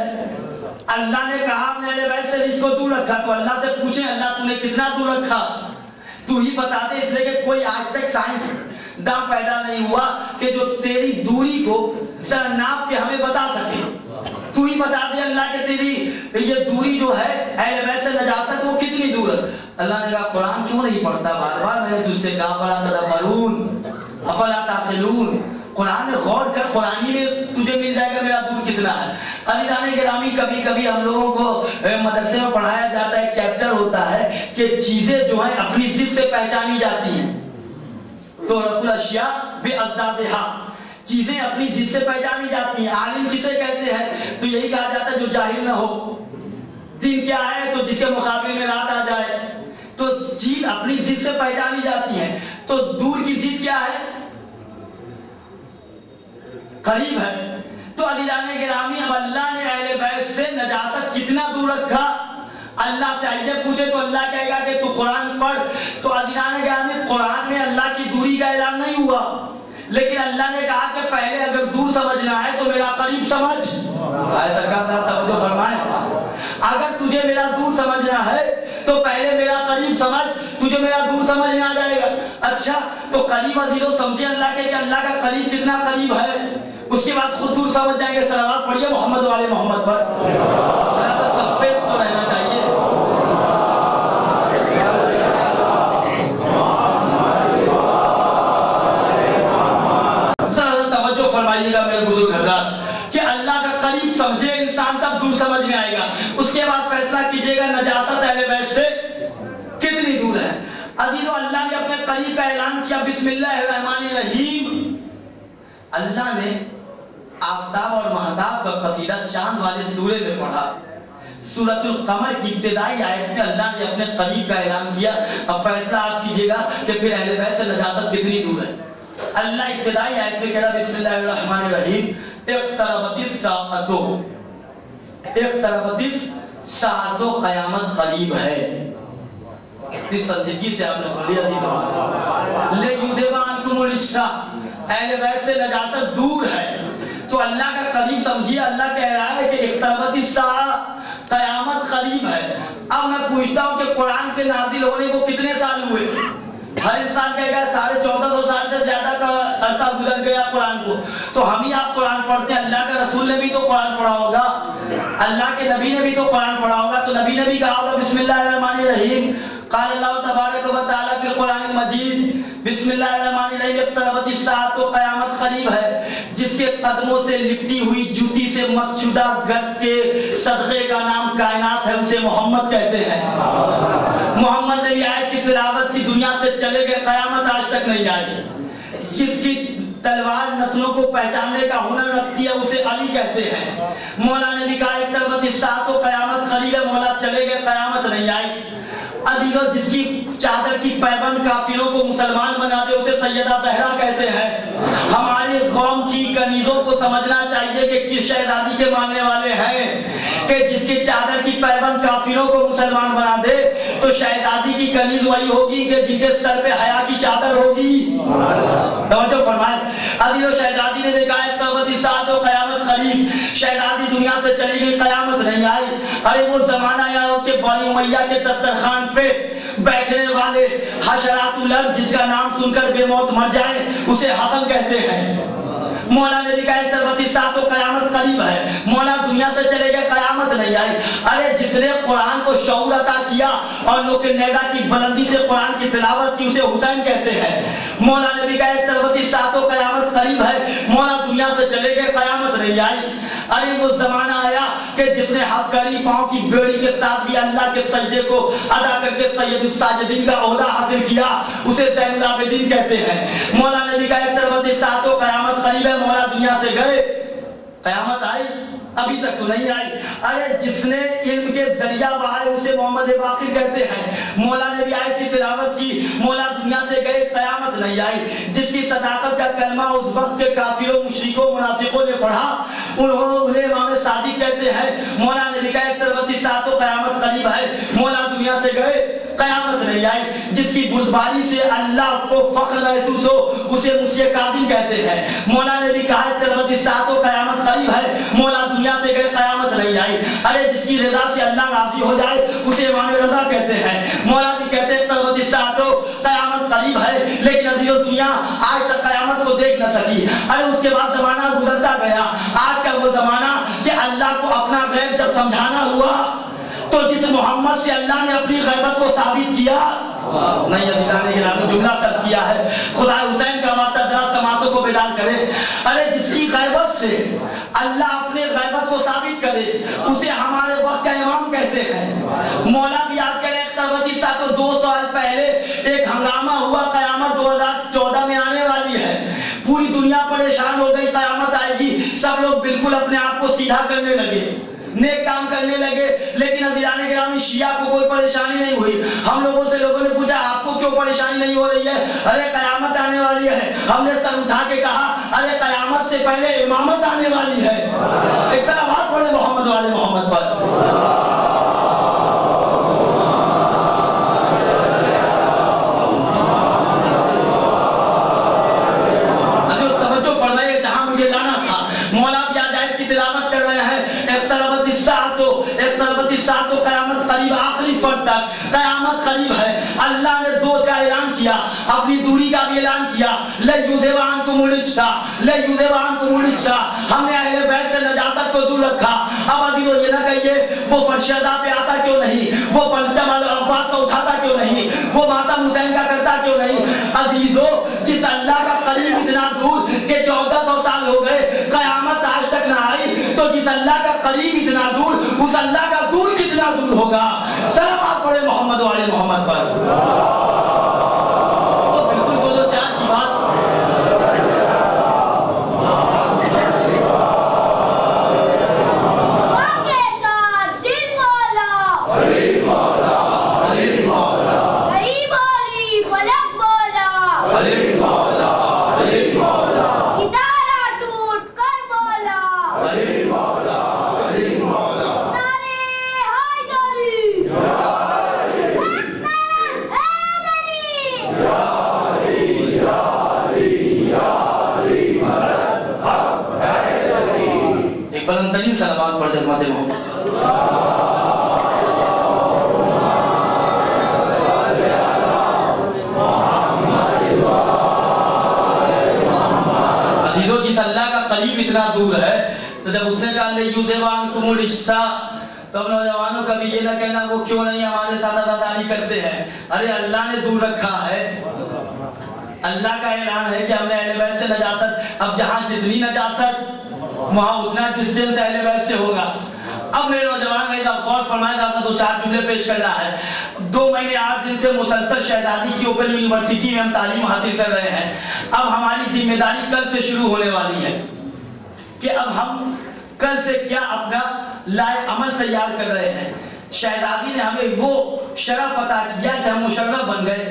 اللہ نے کہا ہم نے اہل بیت سے اس کو دور رکھا، تو اللہ سے پوچھیں اللہ تو نے کتنا دور رکھا، تو ہی بتا دے، اس لیے کہ کوئی آج تک سائنس داں پیدا نہیں ہوا کہ جو تیری دوری کو ذرا ناپ کے ہمیں بتا سکے۔ تو ہی بتا دے اللہ کہ تیری یہ دوری جو ہے اہل بیت سے نجاست وہ کتنی دور ہے۔ اللہ نے کہا قرآن کیوں نہیں پڑھتا بار بار، میں نے تجھ سے کہا فلا تدبرون افلا تعقلون، قرآن میں غور کر، قرآن میں تجھے مل جائے گا میرا دور کتنا ہے۔ عزیزان گرامی کبھی کبھی ہم لوگوں کو مدرسے میں پڑھایا جاتا ہے، ایک چیپٹر ہوتا ہے کہ چیزیں جو ہیں اپنی ضد سے پہچانی جاتی ہیں، تو رفع الاشیاء بأضدادہا، چیزیں اپنی ضد سے پہچانی جاتی ہیں۔ عالم کسے کہتے ہیں؟ تو یہی کہا جاتا ہے جو جاہل نہ ہو۔ دن کیا ہے؟ تو جس کے مقابل میں رات آ جائے، تو چیز اپنی ضد سے پہچانی جاتی ہے۔ تو دور کی ضد کیا ہے؟ قریب ہے۔ تو عزیزان گرامی اب اللہ نے اہل بیت سے نجاست کتنا دور رکھا، اللہ سے آئیے پوچھے تو اللہ کہے گا کہ تو قرآن پڑھ۔ تو عزیزان گرامی قرآن میں اللہ کی دوری کا اعلان نہیں ہوا، لیکن اللہ نے کہا کہ پہلے اگر دور سمجھنا ہے تو میرا قریب سمجھ۔ سرکار صاحب توجہ فرمائیں، اگر تجھے میرا دور سمجھنا ہے تو پہلے میرا قریب سمجھ، تجھے میرا دور سمجھ میں آ جائے گا۔ اچھا تو قریب عزیزو سمجھے اللہ کے کہ اللہ کا قریب کتنا قریب ہے، اس کے بعد خود دور سمجھ جائیں گے۔ صلوات پڑھیے محمد والے محمد پر، ذرا سا سسپینس تو رہنا چاہیے۔ فرمائیے گا میرے بزرگ حضرات کہ اللہ کا قریب سمجھے انسان تب دور سمجھ میں آئے گا۔ اس کے بعد فیصلہ کیجئے گا نجاست اہل بیت سے کتنی دور ہے۔ عزیزو اللہ نے اپنے قریب کا اعلان کیا، بسم اللہ الرحمن الرحیم۔ اللہ نے آفتاب اور مہتاب کا قصیدہ چاند والے سورے میں پڑھا، سورۃ القمر کی ابتدائی آیت میں اللہ نے اپنے قریب کا اعلان کیا۔ اب فیصلہ آپ کیجئے گا کہ پھر اہل بیت سے نجاست کتنی دور ہے۔ اللہ ابتدائی آیت میں کہہ رہا بسم اللہ الرحمن الرحیم، اقتربت الساعۃ، اقتربت الساعۃ، قیامت قریب ہے۔ اس سنجیدگی سے آپ نے سن لیا عزیزو، لیذھب عنکم الرجس، اہل بیت سے نجاست دور ہے۔ تو اللہ کا قریب سمجھیے، اللہ کہہ رہا ہے کہ اقتربت الساعۃ، قیامت قریب ہے۔ اب میں پوچھتا ہوں کہ قرآن کے نازل ہونے کو کتنے سال ہوئے؟ ہر انسان کہے گا 1450 سال سے زیادہ کا عرصہ گزر گیا قرآن کو۔ تو ہم ہی آپ قرآن پڑھتے ہیں، اللہ کے رسول نے بھی تو قرآن پڑھا ہوگا، اللہ کے نبی نے بھی تو قرآن پڑھا ہوگا، تو نبی نے بھی کہا ہوگا بسم اللہ الرحمن الرحیم۔ قال اللہ تبارک و تعالی فی القرآن المجید بسم اللہ الرحمن الرحیم، اقتربت الساعۃ، تو قیامت قریب ہے۔ جس کے قدموں سے لپٹی ہوئی جوتی سے مسجودہ گرد کے صدقے کا نام کائنات ہے، اسے محمد کہتے ہیں۔ محمد نے بھی آیت کی تلاوت کی، دنیا سے چلے گئے، قیامت آج تک نہیں آئی۔ جس کی تلوار نسلوں کو پہچاننے کا ہنر رکھتی ہے اسے علی کہتے ہیں۔ مولا نے بھی کہا اقتربت الساعۃ، تو قیامت قریب ہے، مولا چلے گئے، قیامت نہیں آئی۔ عزیزو جس کی چادر کی پیبند کافروں کو مسلمان بنا دے اسے سیدہ زہرا کہتے ہیں۔ ہماری قوم کی کنیزوں کو سمجھنا چاہیے کہ کس شہزادی کے ماننے والے ہیں، کہ جس کی چادر کی پیبند کافروں کو مسلمان بنا دے تو شہزادی کی کنیز وہی ہوگی کہ جن کے سر پہ حیا کی چادر ہوگی۔ توجہ فرمائیں عزیزو، شہزادی نے دیکھا اقتربت الساعۃ، تو قیامت قریب، شہزادی دنیا سے چلی گئی، قیامت نہیں آئی۔ ارے وہ زمانہ آیا ہو کہ بنی امیہ کے دسترخوان پہ بیٹھنے والے حشرات الارض جس کا نام سن کر بے موت مر جائیں اسے حسن کہتے ہیں۔ مولا نے لکھا اقتربت الساعۃ، تو قیامت قریب ہے، مولا دنیا سے چلے گئے، قیامت نہیں آئی۔ ارے جس نے قرآن کو شعور عطا کیا اور نوک نیزہ کی بلندی سے قرآن کی تلاوت کی اسے حسین کہتے ہیں۔ مولا نے بھی کہا اقتربت الساعۃ، تو قیامت قریب ہے، مولا دنیا سے چلے گئے، قیامت نہیں آئی۔ ارے وہ زمانہ آیا کہ جس نے ہاتھ کڑی پاؤں کی بیڑی کے ساتھ بھی اللہ کے سجدے کو ادا کر کے سید الساجدین کا عہدہ حاصل کیا اسے زین العابدین کہتے ہیں۔ مولا نے بھی کہا اقتربت الساعۃ، تو قیامت قریب ہے، مولا دنیا سے گئے، قیامت آئی؟ ابھی تک تو نہیں آئی۔ ارے جس نے علم کے دریا بہائے اسے محمد باقر کہتے ہیں۔ مولا نے بھی آیت کی تلاوت کی، مولا دنیا سے گئے، قیامت نہیں آئی۔ جس کی صداقت کا کلمہ اس وقت کے کافروں، مشرکوں، منافقوں نے پڑھا، انہیں امام صادق کہتے ہیں مولا نے بھی کہا اقتربت الساعۃ تو قیامت قریب ہے، مولا دنیا سے گئے قیامت نہیں آئی۔ جس کی بردباری سے اللہ کو فخر محسوس ہو اسے مسیح کاظم کہتے ہیں۔ مولا نے بھی کہا اقتربت الساعۃ تو قیامت قریب ہے، مولا دنیا سے گئے قیامت نہیں آئی۔ ارے جس کی رضا سے اللہ راضی ہو جائے اسے امام رضا کہتے ہیں۔ مولا بھی کہتے ہیں اقتربت الساعۃ تو قیامت قریب ہے، لیکن عزیزو دنیا آج تک قیامت کو دیکھ نہ سکی۔ ارے اس کے بعد زمانہ گزرتا گیا، آج کا وہ زمانہ کہ اللہ کو اپنا غیب جب سمجھانا ہوا تو جس محمد سے اللہ نے اپنی غیبت کو ثابت کیا نہیں، عزیزان گرامی جملہ صرف کیا ہے، خدا حسین کا واسطہ ذرا سماعتوں کو بیدار کرے۔ ارے جس کی غیبت سے اللہ اپنے غیبت کو ثابت کرے اسے ہمارے وقت کا امام کہتے ہیں۔ مولا بھی یاد کرے اقتربت الساعۃ 2 سال پہلے ایک ہنگامہ ہوا، قیامت 2014 میں آنے والی ہے، پوری دنیا پریشان ہو گئی، قیامت آئے گی، سب لوگ بالکل اپنے آپ کو سیدھا کرنے لگے، نیک کام کرنے لگے، لیکن عزیزان گرامی شیعہ کو کوئی پریشانی نہیں ہوئی۔ ہم لوگوں سے لوگوں نے پوچھا آپ کو کیوں پریشانی نہیں ہو رہی ہے؟ ارے قیامت آنے والی ہے۔ ہم نے سر اٹھا کے کہا ارے قیامت سے پہلے امامت آنے والی ہے۔ ایک صلوات پڑھے محمد والے محمد پر۔ تو قیامت قریب، آخری فرد تک قیامت قریب ہے۔ اللہ نے دو کا اعلان کیا، اپنی دوری کا بھی اعلان کیا، لَيُذْهِبَ عَنْكُمُ الرِّجْسَ لَيُذْهِبَ عَنْكُمُ الرِّجْسَ۔ ہم نے اہل بیت سے نجاست کو دور رکھا۔ اب عزیزو یہ نہ کہیے وہ فرش ادا پہ آتا کیوں نہیں، وہ پرچم عباس کا اٹھاتا کیوں نہیں، وہ ماتم حسین کا کرتا کیوں نہیں۔ عزیزو جس اللہ کا قریب اتنا دور کہ 1400 سال ہو گئے قیامت آج تک نہ آئی، تو جس اللہ کا قریب اتنا دور اس اللہ کا دور کتنا دور ہوگا۔ سلامات پڑھے محمد والے محمد پر۔ تو بالکل دو دو چار کی بات۔ بلندرین صلوات پڑھ خدمت محمد۔ عزیزو جس اللہ کا قریب اتنا دور ہے تو جب اس نے کہا لِيُذْهِبَ عَنْكُمُ الرِّجْسَ، تو اب نوجوانوں کبھی یہ نہ کہنا وہ کیوں نہیں ہمارے ساتھ عزاداری کرتے ہیں۔ ارے اللہ نے دور رکھا ہے، اللہ کا اعلان ہے کہ ہم نے اہل بیت سے نجاست، اب جہاں جتنی نجاست وہاں اتنا ڈسٹنس اہل بیت سے ہوگا۔ اب میرے نوجوان میں غور فرمائے تھا دو چار جملے پیش کرنا ہے۔ 2 مہینے 8 دن سے مسلسل شہزادی کی اوپن یونیورسٹی میں ہم تعلیم حاصل کر رہے ہیں۔ اب ہماری ذمہ داری کل سے شروع ہونے والی ہے کہ اب ہم کل سے کیا اپنا لائے عمل تیار کر رہے ہیں۔ شہزادی نے ہمیں وہ شرف عطا کیا کہ ہم مشرف بن گئے،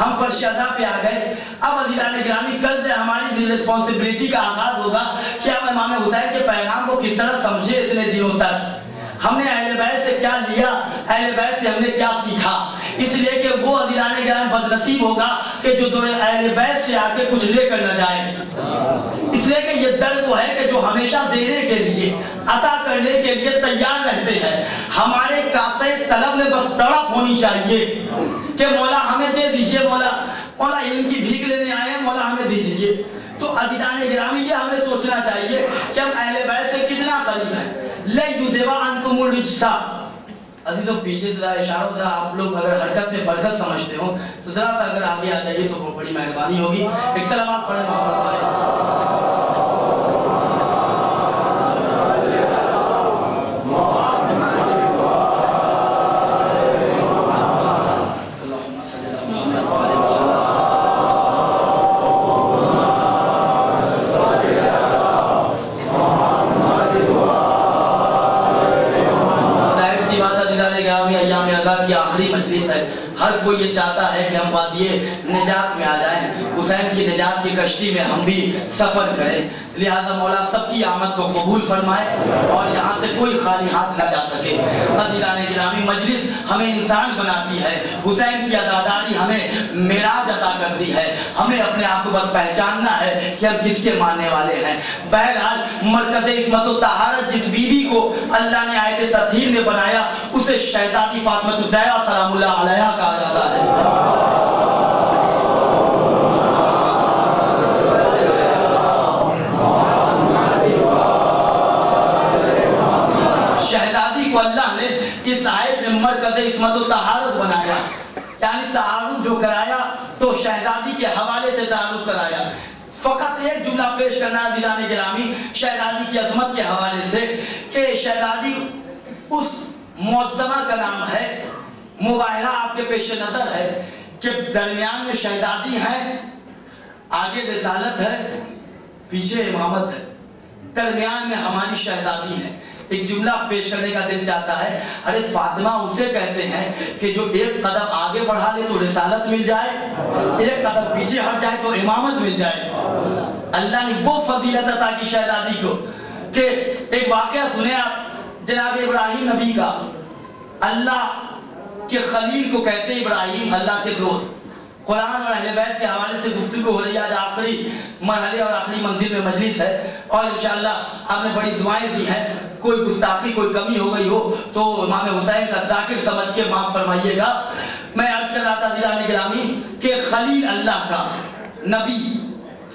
ہم فرش ادا پہ آ گئے۔ اب عزیزان گرامی کل سے ہماری ریسپانسبلٹی کا آغاز ہوگا کہ ہم امام حسین کے پیغام کو کس طرح سمجھے اتنے دنوں تک، ہم نے اہل بیت سے کیا لیا، اہل بیت سے ہم نے کیا سیکھا۔ اس لیے کہ وہ عزیزان گرامی بدنصیب ہوگا کہ جو دور اہل بیت سے آ کے کچھ لے کر نہ جائے۔ اس لیے کہ یہ در وہ ہے کہ جو ہمیشہ دینے کے لیے عطا کرنے کے لیے تیار رہتے ہیں۔ ہمارے کاسے طلب میں بس تڑپ ہونی چاہیے کہ مولا ہمیں دے دیجئے، مولا علم کی بھیک لینے آئے ہیں، مولا ہمیں دے دیجئے۔ تو عزیزان گرامی یہ ہمیں سوچنا چاہیے کہ ہم اہل بیت سے کتنا قریب ہیں۔ لَيُذْهِبَ عَنْكُمُ الرِّجْسَ۔ عزیزوں پیچھے سے اشارہ ذرا آپ لوگ اگر حرکت میں برکت سمجھتے ہو تو ذرا سا اگر آگے آ جائیے تو بڑی مہربانی ہوگی۔ ایک سلامات پڑھیں محمد والے۔ کی آخری مجلس ہے، ہر کوئی یہ چاہتا ہے کہ ہم وادی نجات میں آ جائیں، حسین کی نجات کی کشتی میں ہم بھی سفر کریں۔ لہذا مولا سب کی آمد کو قبول فرمائے اور یہاں سے کوئی خالی ہاتھ نہ جا سکے۔ عزیزان گرامی، مجلس ہمیں انسان بناتی ہے، حسین کی عزاداری ہمیں معراج عطا کرتی ہے، ہمیں اپنے آپ کو بس پہچاننا ہے کہ ہم کس کے ماننے والے ہیں۔ بہرحال مرکز عصمت و طہارت جس بیوی کو اللہ نے آیت تطہیر میں بنایا اسے شہزادی فاطمہ الزہرا سلام اللہ علیہا کہا جاتا ہے۔ شہزادی کو اللہ نے اس آیت میں مرکز عصمت و طہارت بنایا، یعنی تعارف جو کرایا تو شہزادی کے حوالے سے تعارف کرایا۔ فقط ایک جملہ پیش کرنا عزیزان گرامی شہزادی کی عظمت کے حوالے سے کہ شہزادی اس معظمہ کا نام ہے، مباحثہ آپ کے پیش نظر ہے کہ درمیان میں شہزادی ہیں، آگے رسالت ہے، پیچھے امامت ہے، درمیان میں ہماری شہزادی ہے۔ ایک جملہ پیش کرنے کا دل چاہتا ہے، ارے فاطمہ اسے کہتے ہیں کہ جو ایک قدم آگے بڑھا لے تو رسالت مل جائے، ایک قدم پیچھے ہٹ جائے تو امامت مل جائے۔ اللہ نے وہ فضیلت عطا کی شہزادی کو کہ ایک واقعہ سنیں آپ جناب ابراہیم نبی کا، اللہ کے خلیل کو کہتے ہیں ابراہیم، اللہ کے دوست۔ قرآن اور اہل بیت کے حوالے سے گفتگو ہو رہی ہے، آج آخری مرحلے اور آخری منزل میں مجلس ہے اور انشاءاللہ آپ نے بڑی دعائیں دی ہیں، کوئی گستاخی کوئی کمی ہو گئی ہو تو امام حسین کا ذاکر سمجھ کے معاف فرمائیے گا۔ میں عرض کر رہا تھا عزیزان گرامی کہ خلیل اللہ کا، نبی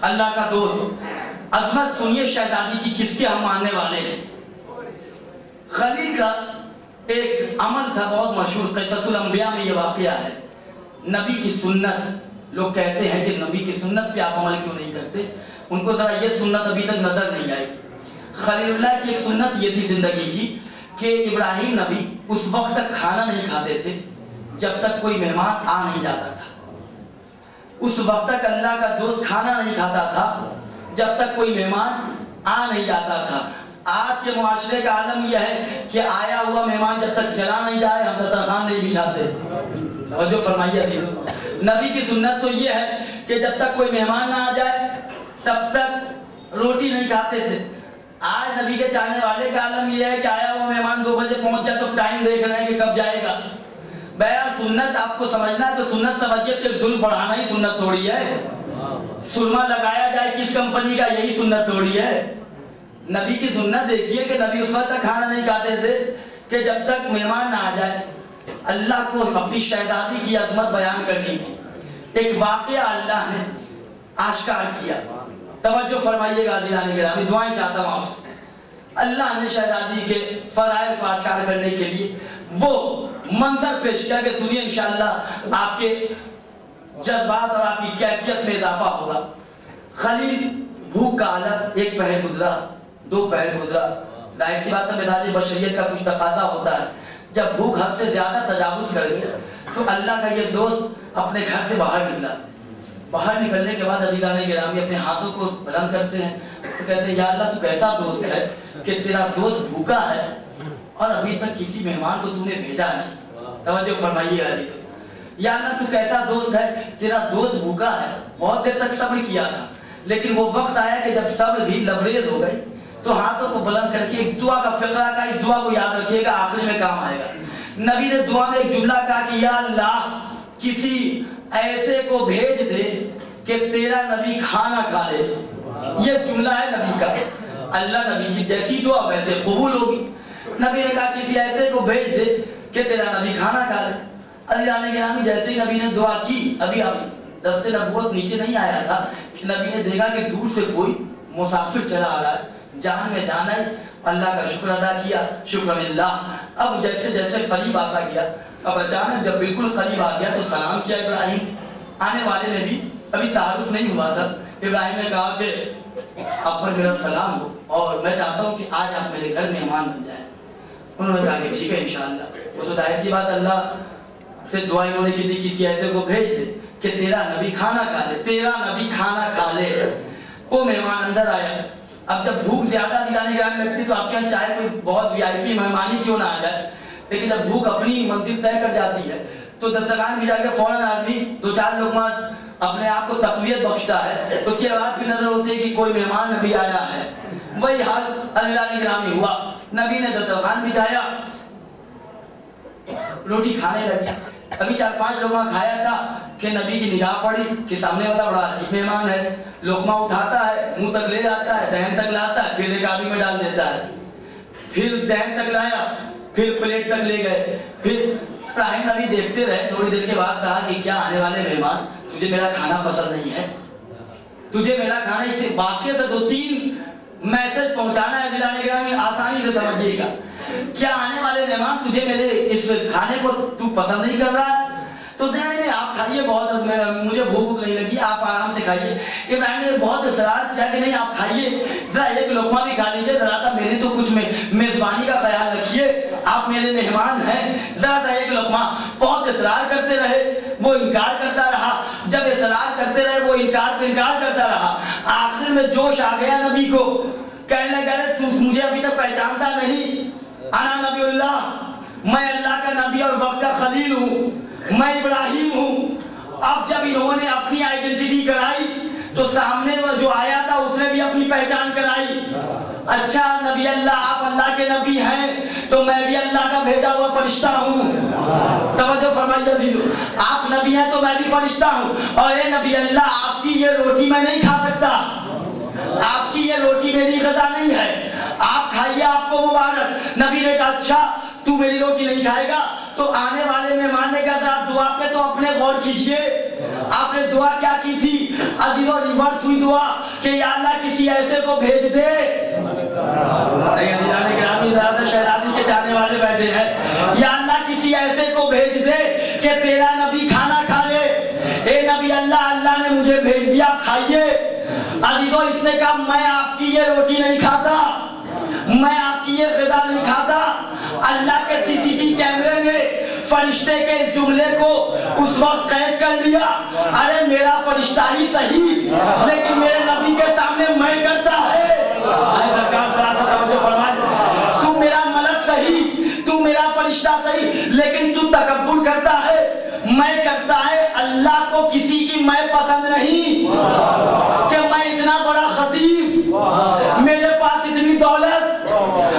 اللہ کا دوست، عظمت سنیے شہزادی کی کس کے ہم ماننے والے ہیں۔ خلیل کا ایک عمل تھا بہت مشہور، قصص الانبیاء میں یہ واقعہ ہے۔ نبی کی سنت، لوگ کہتے ہیں کہ نبی کی سنت پہ آپ عمل کیوں نہیں کرتے، ان کو ذرا یہ سنت ابھی تک نظر نہیں آئی۔ خلیل اللہ کی ایک سنت یہ تھی زندگی کی کہ ابراہیم نبی اس وقت تک کھانا نہیں کھاتے تھے جب تک کوئی مہمان آ نہیں جاتا تھا۔ اس وقت تک اللہ کا دوست کھانا نہیں کھاتا تھا جب تک کوئی مہمان آ نہیں جاتا تھا۔ آج کے معاشرے کا عالم یہ ہے کہ آیا ہوا مہمان جب تک چلا نہیں جائے ہم دسترخوان نہیں بچھاتے۔ توجہ فرمائیے عزیزو، نبی کی سنت تو یہ ہے کہ جب تک کوئی مہمان نہ آ جائے تب تک روٹی نہیں کھاتے تھے۔ آج نبی کے چاہنے والے کا عالم یہ ہے کہ آیا ہوا مہمان 2 بجے پہنچ جائے تو ٹائم دیکھ رہے ہیں کہ کب جائے گا۔ بہرحال سنت آپ کو سمجھنا ہے تو سنت سمجھیے صرف ظلم بڑھانا ہی سنت تھوڑی ہے، سرما لگایا جائے کس کمپنی کا یہی سنت تھوڑی ہے۔ نبی کی سنت دیکھیے کہ نبی اس وقت تک کھانا نہیں کھاتے تھے کہ جب تک مہمان نہ آ جائے۔ اللہ کو اپنی شہزادی کی عظمت بیان کرنی تھی، ایک واقعہ اللہ نے آشکار کیا۔ توجہ فرمائیے گا عزیزان گرامی، دعائیں چاہتا ہوں آپ سے۔ اللہ نے شہزادی کے فضائل کو آشکار کرنے کے لیے وہ منظر پیش کیا کہ سنیے انشاءاللہ آپ کے جذبات اور آپ کی کیفیت میں اضافہ ہوگا۔ خلیل بھوک کا عالم، ایک پہر گزرا، 2 پہر گزرا، ظاہر سی بات ہے مزاج بشریت کا کچھ تقاضا ہوتا ہے، جب بھوک حد سے زیادہ تجاوز کر گئی تو اللہ کا یہ دوست اپنے گھر سے باہر نکلا۔ باہر نکلنے کے بعد عزیزان گرامی اپنے ہاتھوں کو بلند کرتے ہیں تو کہتے ہیں یا اللہ تو کیسا دوست ہے کہ تیرا دوست بھوکا ہے اور ابھی تک کسی مہمان کو تو نے بھیجا نہیں۔ توجہ فرمائیے عزیزو، یا اللہ تو کیسا دوست ہے، تیرا دوست بھوکا ہے، بہت دیر تک صبر کیا تھا لیکن وہ وقت آیا کہ جب صبر بھی لبریز ہو گئی تو ہاتھوں کو بلند کر کے ایک دعا کا فقرہ کا، اس دعا کو یاد رکھیے گا آخری میں کام آئے گا۔ نبی نے دعا میں ایک جملہ کہا کہ یا اللہ کسی ایسے کو بھیج دے کہ تیرا نبی کھانا کھا لے۔ یہ جملہ ہے نبی کا، اللہ نبی کی جیسی دعا ویسے قبول ہوگی۔ نبی نے کہا کسی ایسے کو بھیج دے کہ تیرا نبی کھانا کھا لے۔ عزیزان گرامی جیسے ہی نبی نے دعا کی، ابھی دست نبوت نیچے نہیں آیا تھا کہ نبی نے دیکھا کہ دور سے کوئی مسافر چلا آ رہا ہے، جان میں جان آئی، اللہ کا شکر ادا کیا، شکر اللہ۔ اب جیسے جیسے قریب آتا گیا، اب اچانک جب بالکل قریب آ گیا تو سلام کیا ابراہیم نے۔ آنے والے نے بھی ابھی تعارف نہیں ہوا تھا، ابراہیم نے کہا کہ آپ پر میرا سلام ہو اور میں چاہتا ہوں کہ آج آپ میرے گھر مہمان بن جائیں۔ انہوں نے کہا کہ ٹھیک ہے انشاءاللہ۔ وہ تو ظاہر سی بات اللہ سے دعا انہوں نے کی تھی کسی ایسے کو بھیج دے کہ تیرا نبی کھانا کھا لے، تیرا نبی کھانا کھا لے۔ وہ مہمان اندر آیا۔ اب جب بھوک زیادہ دلانے گرانے لگتی تو آپ کے یہاں چاہے کوئی بہت وی آئی پی مہمانی کیوں نہ آ جائے، لیکن جب بھوک اپنی منزل طے کر جاتی ہے تو دسترخوان بچھا کے فوراً آدمی 2-4 لقمہ اپنے آپ کو تقویت بخشتا ہے، اس کے بعد بھی نظر ہوتی ہے کہ کوئی مہمان نبی آیا ہے، وہی حال اللہ نے گرامی ہوا، نبی نے دسترخوان بچھایا، روٹی کھانے لگی، ابھی 4-5 لقمہ کھایا تھا کہ نبی کی نگاہ پڑی کہ سامنے والا بڑا عجیب مہمان ہے، لقمہ اٹھاتا ہے، منہ تک لے جاتا ہے، دہن تک لاتا ہے، پھر رکابی میں ڈال دیتا ہے، پھر دہن تک لایا، پھر پلیٹ تک لے گئے، پھر ابراہیم نبی دیکھتے رہے، تھوڑی دیر کے بعد کہا کہ کیا آنے والے مہمان تجھے میرا کھانا پسند نہیں ہے؟ تجھے میرا کھانا، اسے واقعے سے 2-3 میسج پہنچانا ہے دلانے گرامی، آسانی سے سمجھیے گا، کیا آنے والے مہمان تجھے میرے اس کھانے کو تو پسند نہیں کر رہا ہے؟ تو ذہن نہیں، آپ کھائیے، بہت مجھے بھوک نہیں لگی، آپ آرام سے کھائیے۔ ابراہیم نے بہت اصرار کیا کہ نہیں آپ کھائیے، ذرا ایک لقمہ بھی کھا لیجیے، ذرا سا میری تو کچھ میزبانی کا خیال رکھیے، آپ میرے مہمان ہیں، ذرا سا ایک لقمہ۔ بہت اصرار کرتے رہے، وہ انکار کرتا رہا، جب اصرار کرتے رہے وہ انکار پہ انکار کرتا رہا، آخر میں جوش آ گیا نبی کو، کہنے لگے تو مجھے ابھی تک پہچانتا نہیں، انا نبی اللہ، میں اللہ کا نبی اور وقت کا خلیل ہوں، میں ابراہیم ہوں۔ اب جب انہوں نے اپنی آئیڈینٹیٹی کرائی تو سامنے وہ جو آیا تھا اس نے بھی اپنی پہچان کرائی، اچھا نبی اللہ، آپ اللہ کے نبی ہیں تو میں بھی اللہ کا بھیجا ہوا فرشتہ ہوں، توجہ فرمائیے عزیزو، آپ نبی ہیں تو میں بھی فرشتہ ہوں، اور اے نبی اللہ آپ کی یہ روٹی میں نہیں کھا سکتا، آپ کی یہ روٹی میری غذا نہیں ہے، آپ کھائیے، آپ کو مبارک۔ نبی نے کہا اچھا تو میری روٹی نہیں کھائے گا؟ تو آنے والے مہمان نے کہا ذرا دعا پہ تو اپنے غور کیجئے، آپ نے دعا کیا کی تھی عزیزو؟ ریورس ہوئی دعا کہ یا اللہ کسی ایسے کو بھیج دے، نہیں عزیزان گرامی ذرا شہزادی کے جانے والے بیٹھے ہیں، یا اللہ کسی ایسے کو بھیج دے کہ تیرا نبی کھانا کھا لے، اے نبی اللہ، اللہ نے مجھے بھیج دیا، کھائیے۔ عزیزو اس نے کہا میں آپ کی یہ روٹی نہیں کھاتا، میں آپ کی یہ غذا نہیں کھاتا۔ اللہ کے CCTV کیمرے نے فرشتے کے اس جملے کو اس وقت قید کر لیا، ارے میرا فرشتہ ہی صحیح لیکن میرے نبی کے سامنے میں کرتا ہے۔ آئے سرکار ذرا سا توجہ فرمائے، تو میرا ملک صحیح، تو میرا فرشتہ صحیح لیکن تو تکبر کرتا ہے، میں کرتا ہے۔ اللہ کو کسی کی میں پسند نہیں کہ میں اتنا بڑا خطیب، میرے پاس اتنی دولت،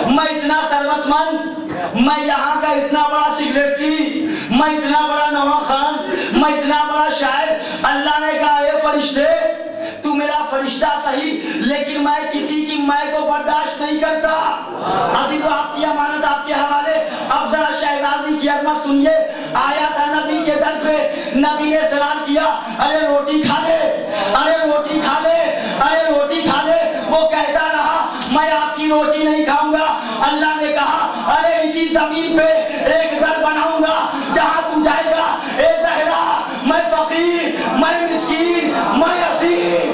میں اتنا ثروت مند، میں یہاں کا اتنا بڑا سیکریٹری، میں اتنا بڑا نواں خان، میں اتنا بڑا شاعر۔ اللہ نے کہا اے فرشتے تو میرا فرشتہ صحیح لیکن میں کسی کی میں کو برداشت نہیں کرتا۔ عزیزو آپ کی امانت آپ کے حوالے، اب ذرا شہزادی کی عظمت سنیے۔ آیا تھا نبی کے در پہ، نبی نے اصرار کیا ارے روٹی کھا لے، ارے روٹی کھا لے، ارے روٹی کھا لے، وہ کہتا رہا میں آپ کی روٹی نہیں کھاؤں گا۔ اللہ نے کہا ارے اسی زمین پہ ایک در بناؤں گا جہاں تو جائے گا، اے زہرا میں فقیر، میں مسکین، میں اسیر۔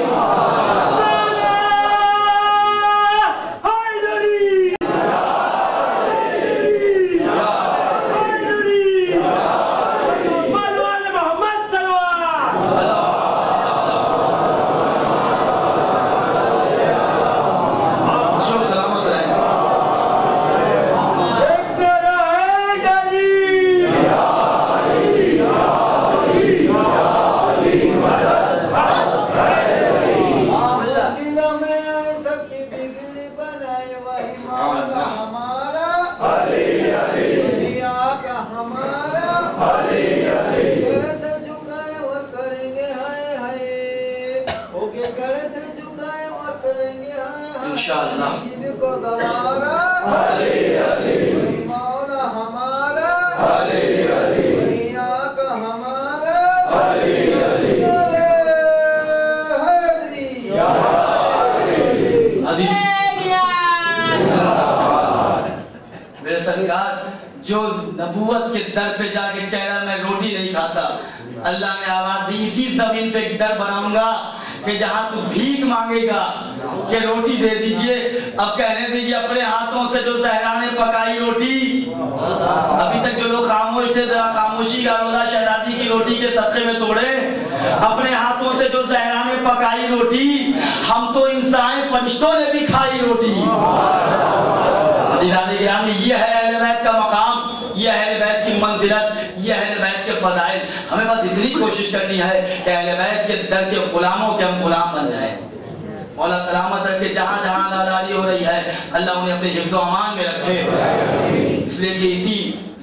جو نبوت کے در پہ جا کے کہہ رہا میں روٹی نہیں کھاتا، اللہ نے آواز دی اسی زمین پہ ایک در بناؤں گا کہ جہاں تو بھیک مانگے گا کہ روٹی دے دیجئے۔ اب کہنے دیجئے اپنے ہاتھوں سے جو زہرا نے پکائی روٹی، ابھی تک جو لوگ خاموش تھے ذرا خاموشی کا روزہ شہزادی کی روٹی کے صدقے میں توڑے، اپنے ہاتھوں سے جو زہرا نے پکائی روٹی، ہم تو انسان فرشتوں نے بھی کھائی روٹی۔ عزیزان گرامی یہ ہے اہل بیت کا مقام، یہ اہل بیت کی منزلت، یہ اہل بیت کے فضائل، ہمیں بس اتنی کوشش کرنی ہے کہ اہل بیت کے در کے غلاموں کے ہم غلام بن جائیں۔ مولا سلامت رکھے، جہاں جہاں ناداری ہو رہی ہے اللہ انہیں اپنے حفظ و امان میں رکھے، اس لیے کہ اسی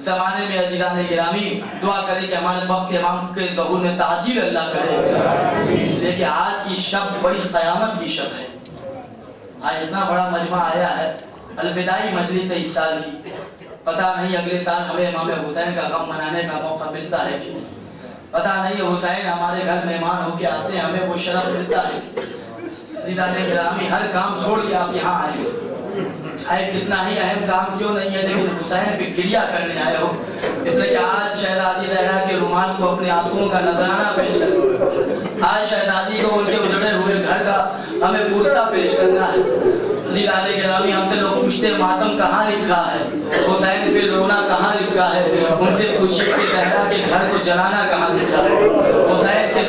زمانے میں عزیزان گرامی دعا کریں کہ ہمارے وقت امام کے ظہور میں تعجیل اللہ کرے، اس لیے کہ آج کی شب بڑی قیامت کی شب ہے۔ آج اتنا بڑا مجمع آیا ہے، الوداعی مجلس ہے اس سال کی، پتہ نہیں اگلے سال ہمیں امام حسین کا غم منانے کا موقع ملتا ہے کہ نہیں، پتہ نہیں حسین ہمارے گھر مہمان ہو کے آتے ہیں ہمیں وہ شرف ملتا ہے۔ عزیزان گرامی ہر کام چھوڑ کے آپ یہاں آئے، چاہے کتنا ہی اہم کام کیوں نہیں ہے لیکن حسین پہ گریہ کرنے آئے ہو، اس لیے کہ آج شہزادی زہرا کے رومال کو اپنے آنسوؤں کا نذرانہ پیش کرنا، آج شہزادی کو ان کے اجڑے ہوئے گھر کا ہمیں پرسہ پیش کرنا ہے۔ عزیزان گرامی ہم سے لوگ پوچھتے ماتم کہاں لکھا ہے، حسین پہ رونا کہاں لکھا ہے، ان سے پوچھیے کہ زہرا کے گھر کو جلانا کہاں لکھا ہے، حسین کے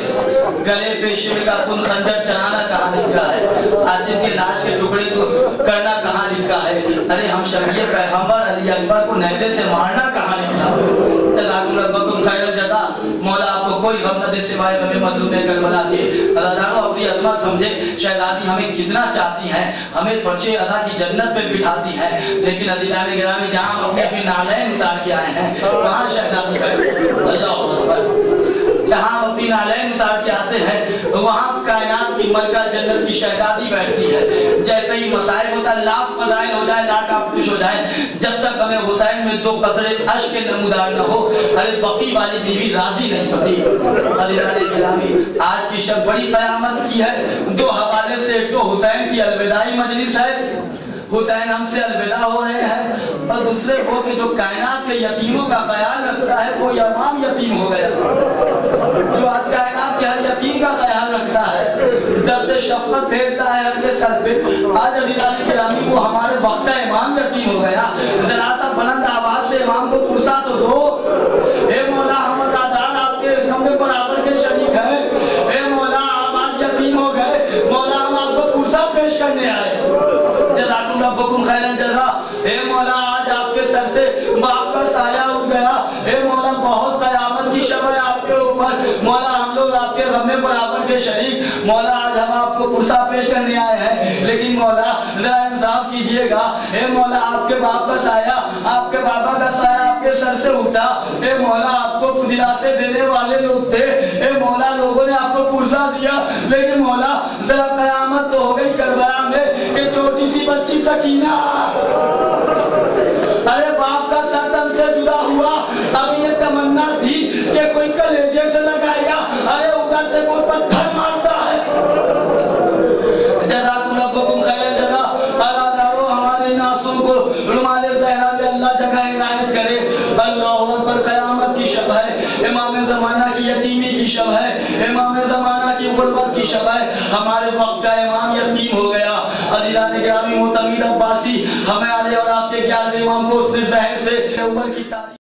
گلے پہ شمع کا خون خنجر چلانا کہاں لکھا ہے، قاسم کے لاش کے ٹکڑے کو کرنا کہاں لکھا ہے، ارے ہم شفیع پیغمبر علی اکبر کو نیزے سے مارنا کہاں لکھا ہے۔ جزاکم ربکم خیر الجزا، مولا آپ کو کوئی غم نہ دے سوائے غم مظلوم کربلا کے۔ عزاداروں اپنی عظمت سمجھے، شہزادی ہمیں کتنا چاہتی ہیں، ہمیں فرش عزا کی جنت پہ بٹھاتی ہیں، لیکن عزیزان گرامی جہاں ہم اپنے اپنے نالین اتار کے آئے ہیں وہاں شہزادی کا اللہ اکبر، جہاں ہم اپنی نالین اتار کے آتے ہیں تو وہاں کائنات کی ملکہ جنت کی شہزادی بیٹھتی ہے۔ جیسے ہی مصائب ہوتا ہے لاکھ فضائل ہو جائے لاکھ آپ خوش ہو جائیں، جب تک ہمیں حسین میں دو قطرے اشک کے نمودار نہ ہو ارے بقی والی بیوی راضی نہیں ہوتی۔ عزیزان گرامی آج کی شب بڑی قیامت کی ہے، دو حوالے سے، ایک تو حسین کی الوداعی مجلس ہے، حسین ہم سے الوداع ہو رہے ہیں، اور دوسرے وہ کہ جو کائنات کے یتیموں کا خیال رکھتا ہے وہ امام یتیم ہو گیا، جو آج کائنات کے ہر یتیم کا خیال رکھتا ہے، دست شفقت پھیرتا ہے ہر کے سر پہ، آج عزیزان گرامی وہ ہمارے وقت امام یتیم ہو گیا۔ ذرا سا بلند آواز سے امام کو پرسا تو دو، اے مولا ہم عزادار آپ کے غم میں برابر کے شریک ہیں، اے مولا آپ آج یتیم ہو گئے، مولا ہم آپ کو پرسا پیش کرنے آئے۔ جزاکم ربکم خیر الجزا، اے مولا آج آپ کے سر سے باپ کا سایہ اٹھ گیا، اے مولا بہت قیامت کی شب ہے آپ کے اوپر، مولا ہم لوگ آپ کے غم میں برابر کے شریک، مولا آج ہم آپ کو پرسہ پیش کرنے آئے ہیں، لیکن مولا ذرا انصاف کیجئے گا، اے مولا آپ کے باپ کا سایہ، آپ کے بابا کا سایہ آپ کے سر سے اٹھا، اے مولا آپ کو دلاسے دینے والے لوگ تھے، اے مولا لوگوں نے آپ کو پرسہ دیا، لیکن مولا ذرا قیامت تو ہو گئی کربلا میں کہ چھوٹی سی بچی سکینہ ارے باپ کا سر تن سے جدا ہوا، اب یہ تمنا تھی کہ کوئی کلیجے سے لگائے گا، ارے ادھر سے کوئی پتھر مارتا ہے۔ جزاکم ربکم خیر الجزا، عزاداروں ہمارے ان آنسوؤں کو رومال زہرا پہ اللہ جگہ عنایت کرے۔ اللہ اکبر، قیامت کی شب ہے، امام زمانہ کی یتیمی کی شب ہے، امام زمانہ کی غربت کی شب ہے، ہمارے وقت کا امام یتیم ہو گیا۔ عزیزان گرامی معتمد عباسی ہمارے اور آپ کے 11ویں امام کو اس نے زہر سے عمر کی تعریف